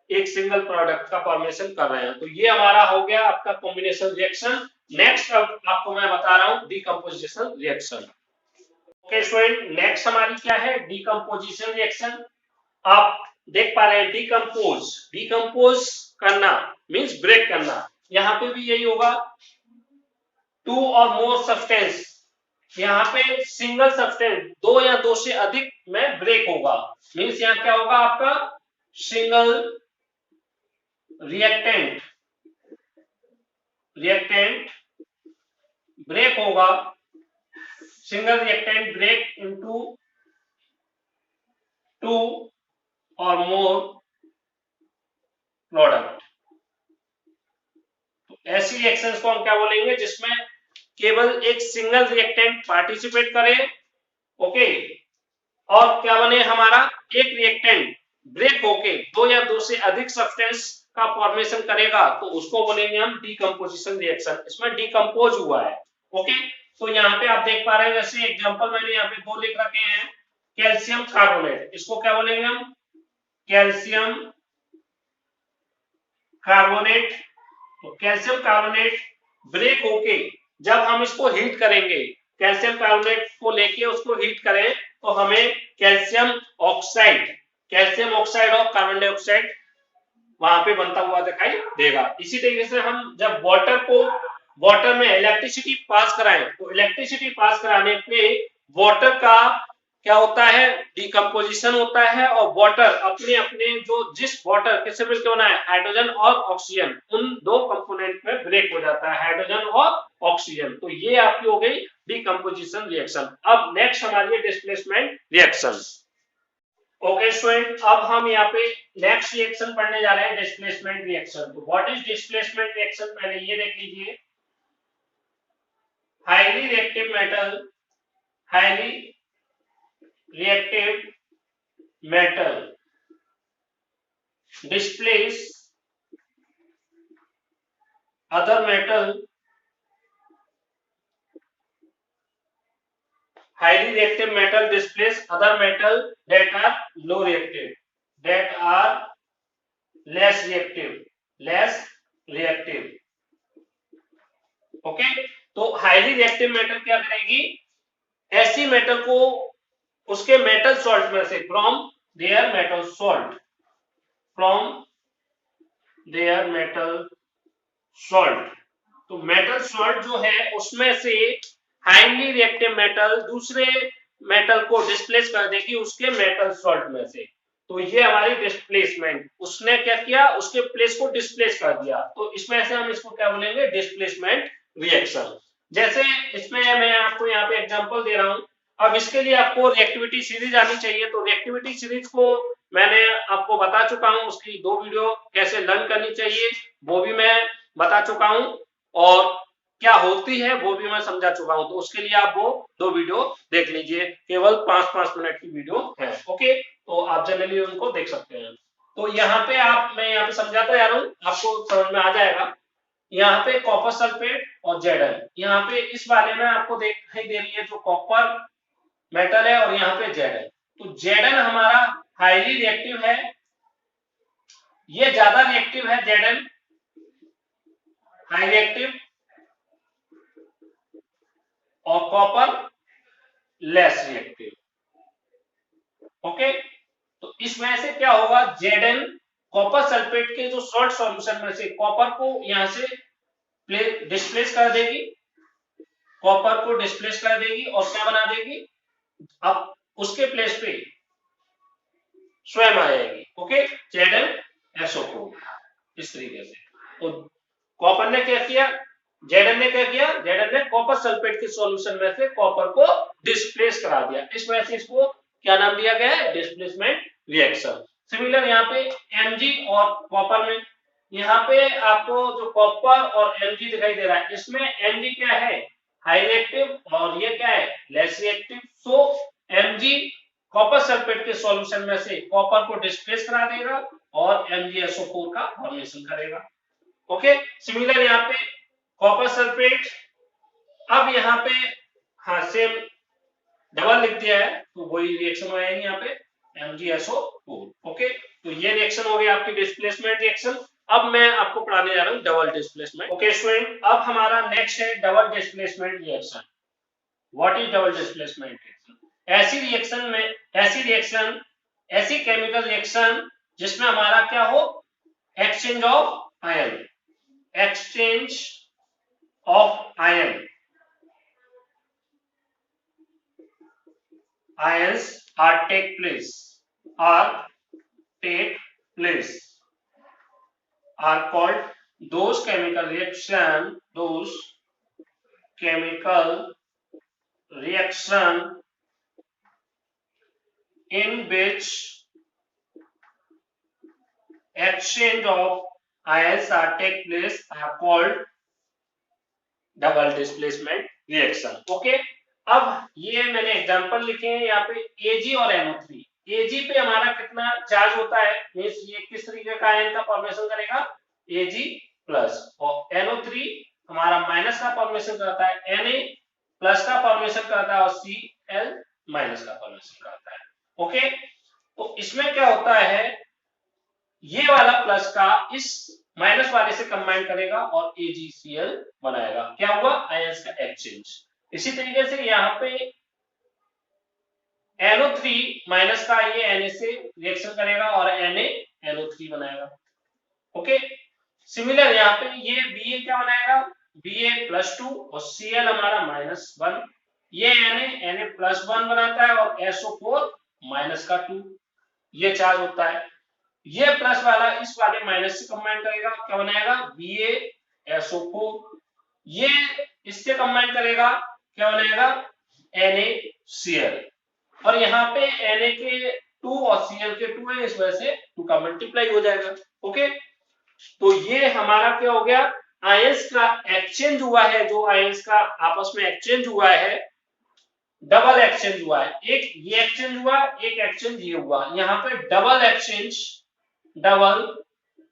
एक सिंगल प्रोडक्ट का फॉर्मेशन कर रहे हैं। तो ये हमारा हो गया आपका कॉम्बिनेशन रिएक्शन। नेक्स्ट अब आपको मैं बता रहा हूँ decomposition reaction. Okay student, next हमारी क्या है? Decomposition reaction. आप देख पा रहे हैं डिकम्पोज करना मींस ब्रेक करना। यहाँ पे भी यही होगा, टू और मोर सब्सटेंस, यहाँ पे सिंगल सब्सटेंस दो या दो से अधिक में ब्रेक होगा, मींस यहाँ क्या होगा? आपका सिंगल रिएक्टेंट ब्रेक होगा, single reactant break into two और मोर प्रोडक्ट। तो ऐसी रिएक्शंस को हम क्या बोलेंगे? जिसमें केवल एक सिंगल रिएक्टेंट पार्टिसिपेट करे, ओके, और क्या बने? हमारा एक रिएक्टेंट ब्रेक होके दो या दो से अधिक सब्सटेंस का फॉर्मेशन करेगा, तो उसको बोलेंगे हम डीकंपोजिशन रिएक्शन। इसमें डीकंपोज हुआ है। ओके, तो यहाँ पे आप देख पा रहे हैं, जैसे एग्जांपल मैंने यहाँ पे दो लिख रखे हैं, कैल्शियम कार्बोनेट, इसको क्या बोलेंगे हम? Calcium carbonate. तो कैल्शियम कार्बोनेट ब्रेक होके जब हम इसको हीट करेंगे, कैल्शियम कार्बोनेट को लेके उसको हीट करें, तो हमें कैल्शियम ऑक्साइड और कार्बन डाइऑक्साइड वहां पे बनता हुआ दिखाई देगा। इसी तरीके से हम जब वाटर में इलेक्ट्रिसिटी पास कराएं, तो इलेक्ट्रिसिटी पास कराने पे वाटर का क्या होता है? डिकम्पोजिशन होता है, और वाटर अपने अपने जिस वाटर किससे मिलकर बना है? हाइड्रोजन और ऑक्सीजन, उन दो कंपोनेंट में ब्रेक हो जाता है, हाइड्रोजन और ऑक्सीजन। तो ये आपकी हो गई डीकंपोजिशन रिएक्शन। अब नेक्स्ट हमारी है डिस्प्लेसमेंट रिएक्शन। ओके स्टूडेंट, अब हम यहाँ पे नेक्स्ट रिएक्शन पढ़ने जा रहे हैं, डिस्प्लेसमेंट रिएक्शन। तो व्हाट इज डिस्प्लेसमेंट रिएक्शन? पहले ये देख लीजिए, highly reactive metal displace other metal, highly reactive metal displace other metal that are low reactive, that are less reactive। Okay, तो हाईली रिएक्टिव मेटल क्या करेगी? ऐसी मेटल को उसके मेटल सॉल्ट में से, फ्रॉम देयर मेटल सॉल्ट, तो मेटल सॉल्ट जो है उसमें से हाईली रिएक्टिव मेटल दूसरे मेटल को डिस्प्लेस कर देगी उसके मेटल सॉल्ट में से। तो ये हमारी डिस्प्लेसमेंट, उसने क्या किया? उसके प्लेस को डिस्प्लेस कर दिया। तो इसमें से हम इसको क्या बोलेंगे? Displacement reaction. जैसे इसमें मैं आपको यहाँ पे एग्जांपल दे रहा हूं। अब इसके लिए आपको रिएक्टिविटी सीरीज आनी चाहिए, तो रिएक्टिविटी सीरीज को मैंने आपको बता चुका हूं, उसकी 2 वीडियो कैसे लर्न करनी चाहिए वो भी मैं बता चुका हूं। और क्या होती है वो भी मैं समझा चुका हूं, तो उसके लिए आप वो 2 वीडियो देख लीजिए, केवल 5-5 मिनट की वीडियो है। ओके, तो आप जनरली उनको देख सकते हैं। तो यहाँ पे मैं यहाँ पे समझाता जा रहा हूँ, आपको समझ में आ जाएगा। यहाँ पे कॉपर सल्फेट और जेडन, यहाँ पे इस वाले में आपको दिखाई दे रही है जो कॉपर मेटल है, और यहाँ पे जेडन। तो जेडन हमारा हाईली रिएक्टिव है, ये ज्यादा रिएक्टिव है जेडन, हाई रिएक्टिव, और कॉपर लेस रिएक्टिव। ओके, तो इस वजह से क्या होगा, जेडन कॉपर सल्फेट के जो सॉल्ट सॉल्यूशन में से कॉपर को यहां से डिस्प्लेस कर देगी, कॉपर को डिस्प्लेस कर देगी और क्या बना देगी, अब उसके प्लेस पे स्वयं आ जाएगी। ओके, ZnSO4 इस तरीके से। तो कॉपर ने क्या किया, जेडन ने क्या किया, जेडन ने कॉपर सल्फेट के सॉल्यूशन में से कॉपर को डिस्प्लेस करा दिया, इस वजह से इसको क्या नाम दिया गया है, डिस्प्लेसमेंट रिएक्शन। सिमिलर यहाँ पे Mg और कॉपर में, यहाँ पे आपको जो कॉपर और Mg दिखाई दे रहा है, इसमें Mg क्या है, हाई रिएक्टिव, और ये क्या है, लेस रिएक्टिव। सो Mg कॉपर सल्फेट के सॉल्यूशन में से कॉपर को डिस्प्लेस करा देगा और MgSO4 का फॉर्मेशन करेगा। ओके, सिमिलर यहाँ पे कॉपर सल्फेट, अब यहाँ पे हाँ सेम डबल लिख दिया है, तो वही रिएक्शन हो जाएगी यहाँ पे MgSO4। ओके, तो ये रिएक्शन हो गया आपकी डिस्प्लेसमेंट रिएक्शन। अब मैं आपको पढ़ाने जा रहा हूँ डबल डिस्प्लेसमेंट। ओके स्टूडेंट, अब हमारा नेक्स्ट है double displacement reaction. What is double displacement reaction? ऐसी केमिकल रिएक्शन जिसमें हमारा क्या हो, exchange of ion, exchange of ions are take place are called those chemical reaction in which exchange of ions are take place are called double displacement reaction. Okay, अब ये मैंने एग्जांपल लिखे हैं यहाँ पे Ag और NO3। Ag पे हमारा कितना चार्ज होता है, मींस ये किस तरीके का आयन का फॉर्मेशन करेगा, Ag प्लस, और NO3 हमारा माइनस का फॉर्मेशन करता है, Na प्लस का फॉर्मेशन करता है, और Cl माइनस का फॉर्मेशन करता है। ओके, तो इसमें क्या होता है, ये वाला प्लस का इस माइनस वाले से कंबाइन करेगा और AgCl बनाएगा, क्या हुआ, आयंस का एक्सचेंज। इसी तरीके से यहाँ पे NO3 माइनस का ये Na से रिएक्शन करेगा और NaNO3 बनाएगा। ओके, सिमिलर यहाँ पे ये Ba क्या बनाएगा, Ba+2 और Cl हमारा -1, ये Na+1 बनाता है और SO4 -2, ये चार्ज होता है। ये प्लस वाला इस वाले माइनस से कंबाइन करेगा, क्या बनाएगा, BaSO4, ये इससे कंबाइन करेगा, क्या बनाएगा, NaCl, और यहाँ पे Na के 2 और Cl के 2 है, इस वजह से 2 का मल्टीप्लाई हो जाएगा। ओके, तो ये हमारा क्या हो गया, आयंस का एक्सचेंज हुआ है, जो आयंस का आपस में एक्सचेंज हुआ है, डबल एक्सचेंज हुआ है, एक ये एक्सचेंज हुआ, एक एक्सचेंज ये हुआ, यहाँ पे डबल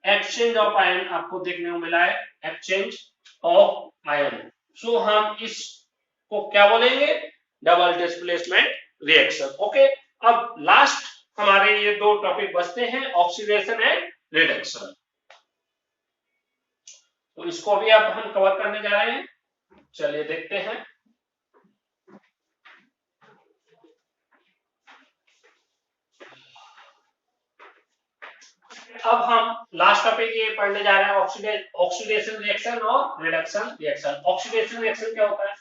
एक्सचेंज ऑफ आयन आपको देखने को मिला है, एक्सचेंज ऑफ आयन। सो हम इसको क्या बोलेंगे, डबल डिस्प्लेसमेंट रिएक्शन। ओके, अब लास्ट हमारे ये 2 टॉपिक बचते हैं, ऑक्सीडेशन एंड रिडक्शन। तो इसको भी अब हम कवर करने जा रहे हैं, चलिए देखते हैं। अब हम लास्ट टॉपिक ये पढ़ने जा रहे हैं, ऑक्सीडेशन रिएक्शन और रिडक्शन रिएक्शन। ऑक्सीडेशन रिएक्शन क्या होता है,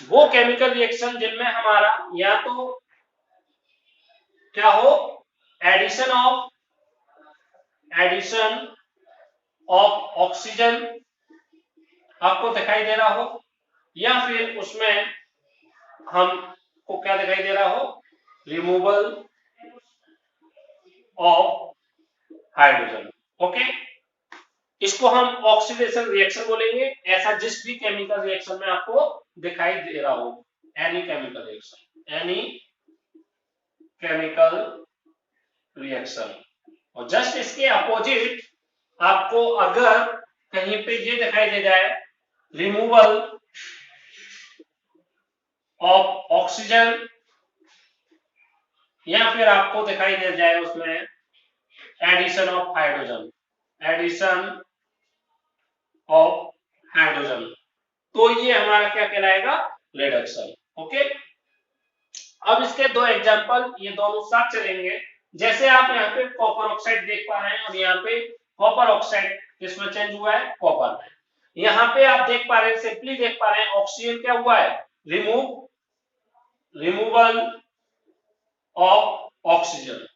वो केमिकल रिएक्शन जिनमें हमारा या तो क्या हो, एडिशन ऑफ ऑक्सीजन आपको दिखाई दे रहा हो, या फिर उसमें हमको क्या दिखाई दे रहा हो, रिमूवल ऑफ हाइड्रोजन। ओके, इसको हम ऑक्सीडेशन रिएक्शन बोलेंगे। ऐसा जिस भी केमिकल रिएक्शन में आपको दिखाई दे रहा हो, any chemical reaction, any chemical reaction. और जस्ट इसके अपोजिट आपको अगर कहीं पे ये दिखाई दे जाए, रिमूवल ऑफ ऑक्सीजन, या फिर आपको दिखाई दे जाए उसमें addition of hydrogen, addition of hydrogen, तो ये हमारा क्या कहलाएगा, रिडक्शन। ओके, अब इसके दो एग्जांपल, ये दोनों साथ चलेंगे। जैसे आप यहाँ पे कॉपर ऑक्साइड देख पा रहे हैं, और यहाँ पे कॉपर ऑक्साइड किसमें चेंज हुआ है, कॉपर में। यहाँ पे आप देख पा रहे हैं, सिंपली देख पा रहे हैं, ऑक्सीजन क्या हुआ है, रिमूवल ऑफ ऑक्सीजन।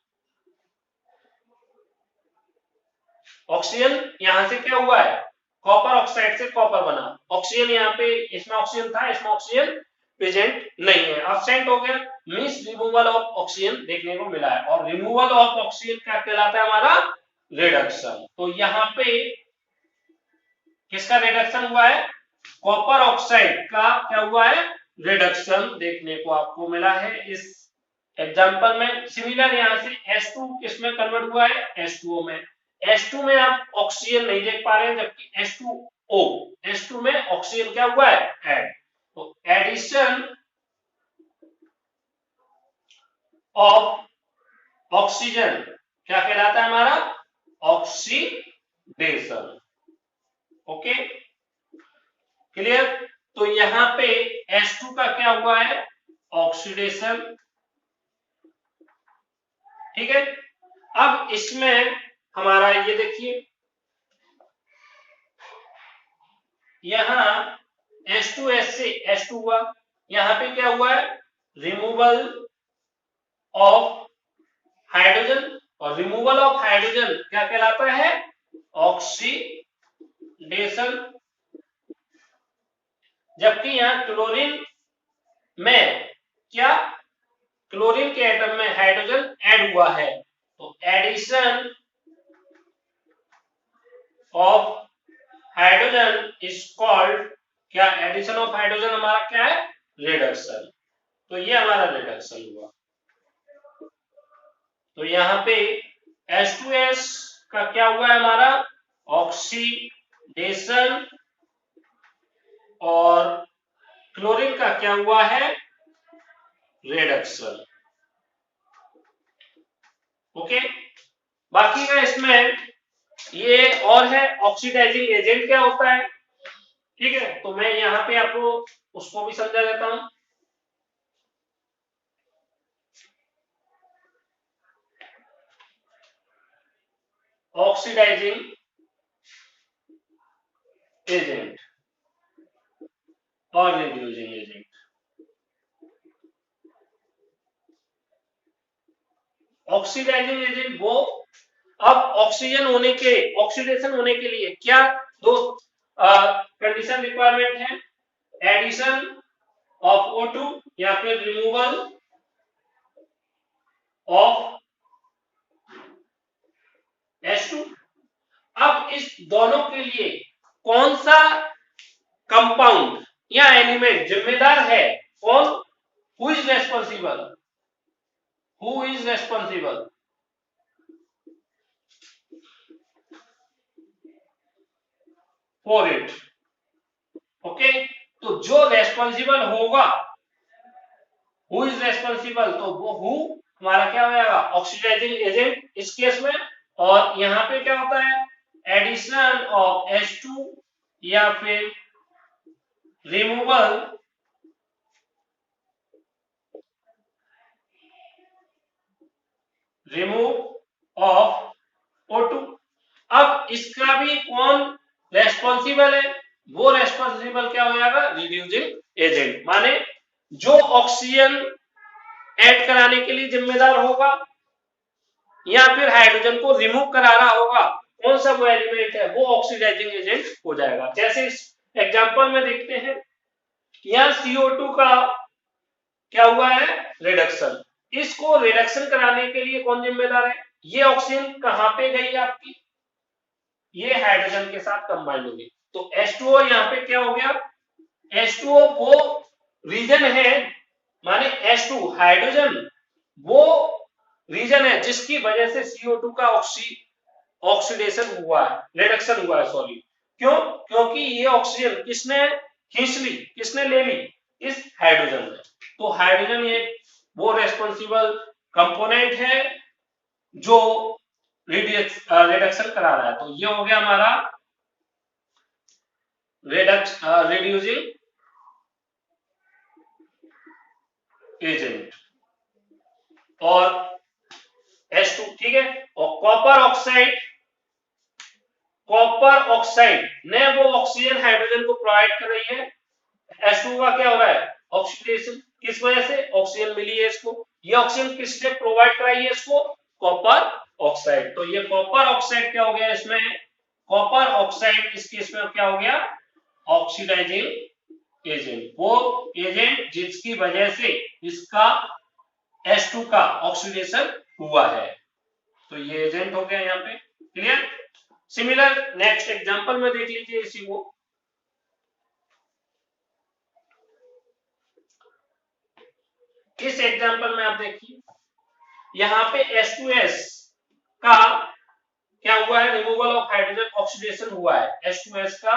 ऑक्सीजन यहां से क्या हुआ है, कॉपर ऑक्साइड से कॉपर बना। ऑक्सीजन यहाँ पे, इसमें ऑक्सीजन था, इसमें ऑक्सीजन प्रेजेंट नहीं है, एब्सेंट हो गया, मींस रिमूवल ऑफ ऑक्सीजन देखने को मिला है। और रिमूवल ऑफ ऑक्सीजन क्या कहलाता है, हमारा रिडक्शन। तो यहाँ पे किसका रिडक्शन हुआ है, कॉपर ऑक्साइड का क्या हुआ है, रिडक्शन देखने को आपको मिला है इस एग्जांपल में। सिमिलर यहाँ से H2 किसमें कन्वर्ट हुआ है, H2O में। H2 में आप ऑक्सीजन नहीं देख पा रहे हैं, जबकि H2O, H2 में ऑक्सीजन क्या हुआ है, ऐड। तो एडिशन ऑफ ऑक्सीजन क्या कहलाता है, हमारा ऑक्सीडेशन। Okay, clear. तो यहाँ पे H2 का क्या हुआ है, ऑक्सीडेशन। ठीक है, अब इसमें हमारा ये देखिए, यहां H2S से H2 हुआ, यहां पे क्या हुआ है, रिमूवल ऑफ हाइड्रोजन। और रिमूवल ऑफ हाइड्रोजन क्या कहलाता है, ऑक्सीडेशन। जबकि यहां क्लोरीन में क्या, क्लोरीन के एटम में हाइड्रोजन ऐड हुआ है, तो addition of hydrogen is called क्या, एडिशन ऑफ हाइड्रोजन हमारा क्या है, रिडक्शन। तो ये हमारा रिडक्शन हुआ। तो यहाँ पे H2S का क्या हुआ है, हमारा ऑक्सीडेशन। और क्लोरीन का क्या हुआ है, रिडक्शन। ओके, बाकी का इसमें ये और है, ऑक्सीडाइजिंग एजेंट क्या होता है। ठीक है, तो मैं यहाँ पे आपको उसको भी समझा देता हूं। ऑक्सीडाइजिंग एजेंट और रिड्यूसिंग एजेंट। ऑक्सीडाइजिंग एजेंट वो, अब ऑक्सीजन होने के, ऑक्सीडेशन होने के लिए क्या दो कंडीशन रिक्वायरमेंट है, एडिशन ऑफ O2 या फिर रिमूवल ऑफ H2। अब इस दोनों के लिए कौन सा कंपाउंड या एलिमेंट जिम्मेदार है, कौन, who is responsible, who is responsible for it. Okay, तो जो रेस्पॉन्सिबल होगा, हु इज रेस्पॉन्सिबल, तो वो हु हमारा क्या हो जाएगा, ऑक्सीडाइजिंग एजेंट इस केस में। और यहाँ पे क्या होता है, एडिशन ऑफ H2 या फिर रिमूवल ऑफ O2। अब इसका भी कौन रेस्पॉन्सिबल है, वो रेस्पॉन्सिबल क्या हो जाएगा, रिड्यूसिंग एजेंट। माने जो ऑक्सीजन ऐड कराने के लिए जिम्मेदार होगा या फिर हाइड्रोजन को रिमूव करा रहा होगा, कौन सा वो एलिमेंट है, वो ऑक्सीडाइजिंग एजेंट हो जाएगा। जैसे इस एग्जांपल में देखते हैं, यहाँ CO2 का क्या हुआ है, रिडक्शन। इसको रिडक्शन कराने के लिए कौन जिम्मेदार है, ये ऑक्सीजन कहां पे गई आपकी, ये हाइड्रोजन के साथ कंबाइंड होगी। तो H2O यहाँ पे क्या हो गया, H2O वो रीजन है, माने H2 हाइड्रोजन वो रीजन है जिसकी वजह से CO2 का ऑक्सीडेशन हुआ है, रिडक्शन हुआ है, सॉरी। क्यों? क्योंकि ये ऑक्सीजन किसने खींच ली, किसने ले ली, इस हाइड्रोजन ने। तो हाइड्रोजन ये वो रेस्पॉन्सिबल कंपोनेंट है जो रिडक्शन करा रहा है। तो ये हो गया हमारा रिड्यूसिंग एजेंट और H2, ठीक है। और कॉपर ऑक्साइड ने वो ऑक्सीजन हाइड्रोजन को प्रोवाइड कर रही है। H2 का क्या हो रहा है, ऑक्सीडेशन, किस वजह से, ऑक्सीजन मिली है इसको। ये ऑक्सीजन किसने प्रोवाइड कराई है इसको, कॉपर ऑक्साइड। तो ये कॉपर ऑक्साइड क्या हो गया इसमें, कॉपर ऑक्साइड इस केस में क्या हो गया, ऑक्सीडाइजिंग एजेंट, वो एजेंट जिसकी वजह से इसका H2 का ऑक्सीडेशन हुआ है। तो ये एजेंट हो गया यहाँ पे, क्लियर। सिमिलर नेक्स्ट एग्जांपल में देख लीजिए इसी को। इस एग्जांपल में आप देखिए यहाँ पे H2S का क्या हुआ है, रिमूवल ऑफ हाइड्रोजन, ऑक्सीडेशन हुआ है। H2S का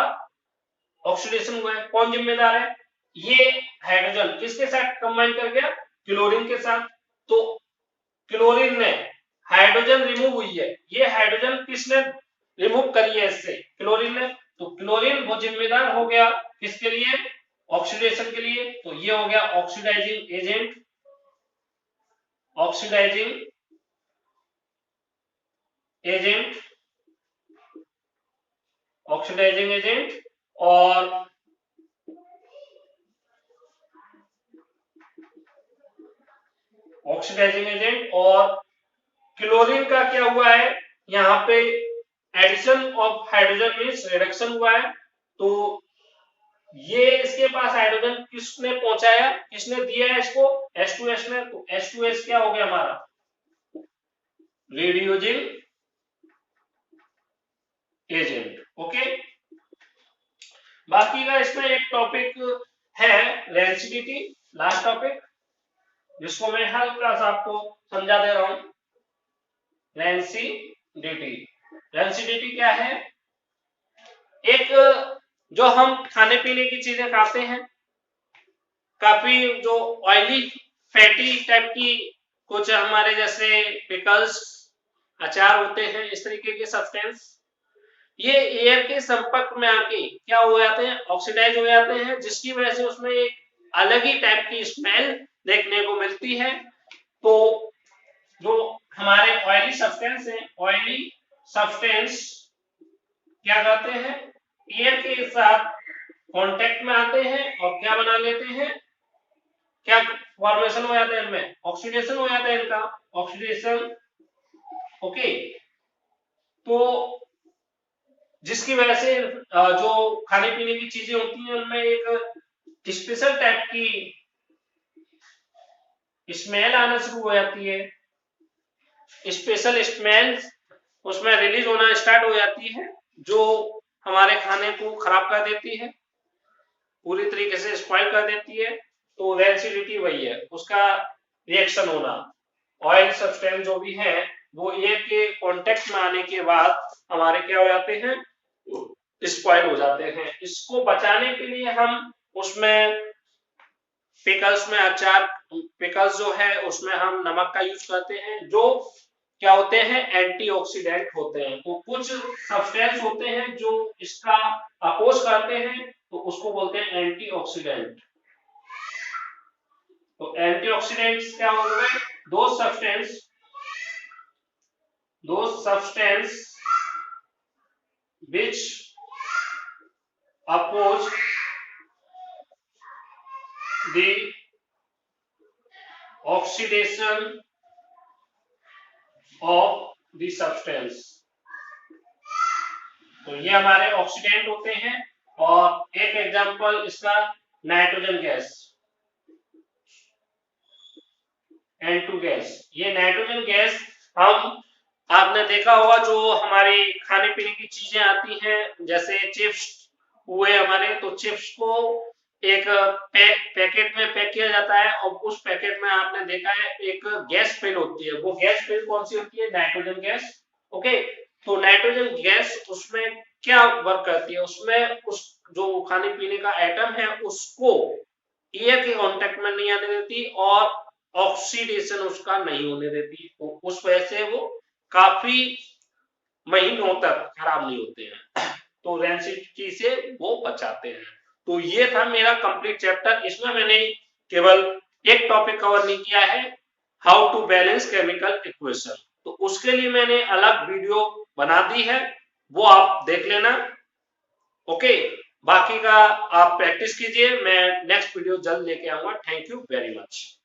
ऑक्सीडेशन हुआ है, कौन जिम्मेदार है, ये हाइड्रोजन किसके साथ कंबाइन कर गया, क्लोरीन के साथ। तो क्लोरीन ने हाइड्रोजन रिमूव हुई है, ये हाइड्रोजन किसने रिमूव करी है इससे, क्लोरीन ने। तो क्लोरीन वो जिम्मेदार हो गया किसके लिए, ऑक्सीडेशन के लिए। तो ये हो गया oxidising agent, oxidising agent, oxidising agent. और ऑक्सीडाइजिंग एजेंट और क्लोरीन का क्या हुआ है, यहाँ पे addition of hydrogen means reduction हुआ है। तो ये इसके पास हाइड्रोजन किसने पहुंचाया, किसने दिया है इसको, H2S ने। तो H2S क्या हो गया हमारा, रिड्यूसिंग एजेंट, ओके। बाकी का इसमें एक टॉपिक है रेंसिडिटी, लास्ट टॉपिक, जिसको मैं हल्का सा आपको समझा दे रहा हूं। रेंसिडिटी, रेंसिडिटी क्या है, एक जो हम खाने पीने की चीजें खाते हैं, काफी जो ऑयली फैटी टाइप की कुछ हमारे जैसे पिकल्स, अचार होते हैं, इस तरीके के सब्सटेंस, ये एयर के संपर्क में आके क्या हो जाते हैं, ऑक्सीडाइज हो जाते हैं, जिसकी वजह से उसमें एक अलग ही टाइप की स्मेल देखने को मिलती है। तो जो हमारे ऑयली सब्सटेंस हैं, ऑयली सब्सटेंस क्या करते हैं, एयर के साथ कांटेक्ट में आते हैं और क्या बना लेते हैं, क्या फॉर्मेशन हो जाता है इनमें, ऑक्सीडेशन हो जाता है इनका, ऑक्सीडेशन, ओके। तो जिसकी वजह से जो खाने पीने की चीजें होती हैं उनमें एक स्पेशल टाइप की स्मेल आना शुरू हो जाती है, स्पेशल स्मेल उसमें रिलीज होना स्टार्ट हो जाती है, जो हमारे खाने को खराब कर देती है, पूरी तरीके से स्पॉइल कर देती है। तो रेंसिडिटी वही है, उसका रिएक्शन होना, ऑयल सब्सटेंस जो भी है वो एयर के कांटेक्ट में आने के बाद हमारे क्या हो जाते हैं, स्पॉइल हो जाते हैं। इसको बचाने के लिए हम उसमें पिकल्स में अचार, पिकल्स जो है उसमें हम नमक का यूज करते हैं, जो क्या होते हैं, एंटीऑक्सीडेंट होते हैं। तो कुछ सब्सटेंस होते हैं जो इसका अपोज करते हैं, तो उसको बोलते हैं एंटीऑक्सीडेंट। तो एंटीऑक्सीडेंट्स क्या हो गए, दो substance which oppose the oxidation of the substance। तो ये हमारे ऑक्सीडेंट होते हैं। और एक एग्जांपल इसका नाइट्रोजन गैस, N2 गैस। ये नाइट्रोजन गैस हम आपने देखा होगा जो हमारी खाने पीने की चीजें आती हैं, जैसे चिप्स हुए हमारे, तो चिप्स को एक पैकेट में पैक किया जाता है और उस पैकेट में आपने देखा है एक गैस फिल होती है। वो गैस फिल कौन सी होती है? Nitrogen gas. ओके, तो नाइट्रोजन गैस उसमें क्या वर्क करती है? उसमें उस जो खाने पीने का आइटम है उसको एयर के कांटेक्ट में नहीं आने देती और ऑक्सीडेशन उसका नहीं होने देती, तो उस वजह से वो काफी महीनों तक खराब नहीं होते हैं। तो रेंसिडिटी से वो बचाते हैं। तो ये था मेरा कंप्लीट चैप्टर। इसमें मैंने केवल एक टॉपिक कवर नहीं किया है, how to balance chemical equation. तो उसके लिए मैंने अलग वीडियो बना दी है, वो आप देख लेना। ओके, बाकी का आप प्रैक्टिस कीजिए। मैं नेक्स्ट वीडियो जल्द लेके आऊंगा। Thank you very much.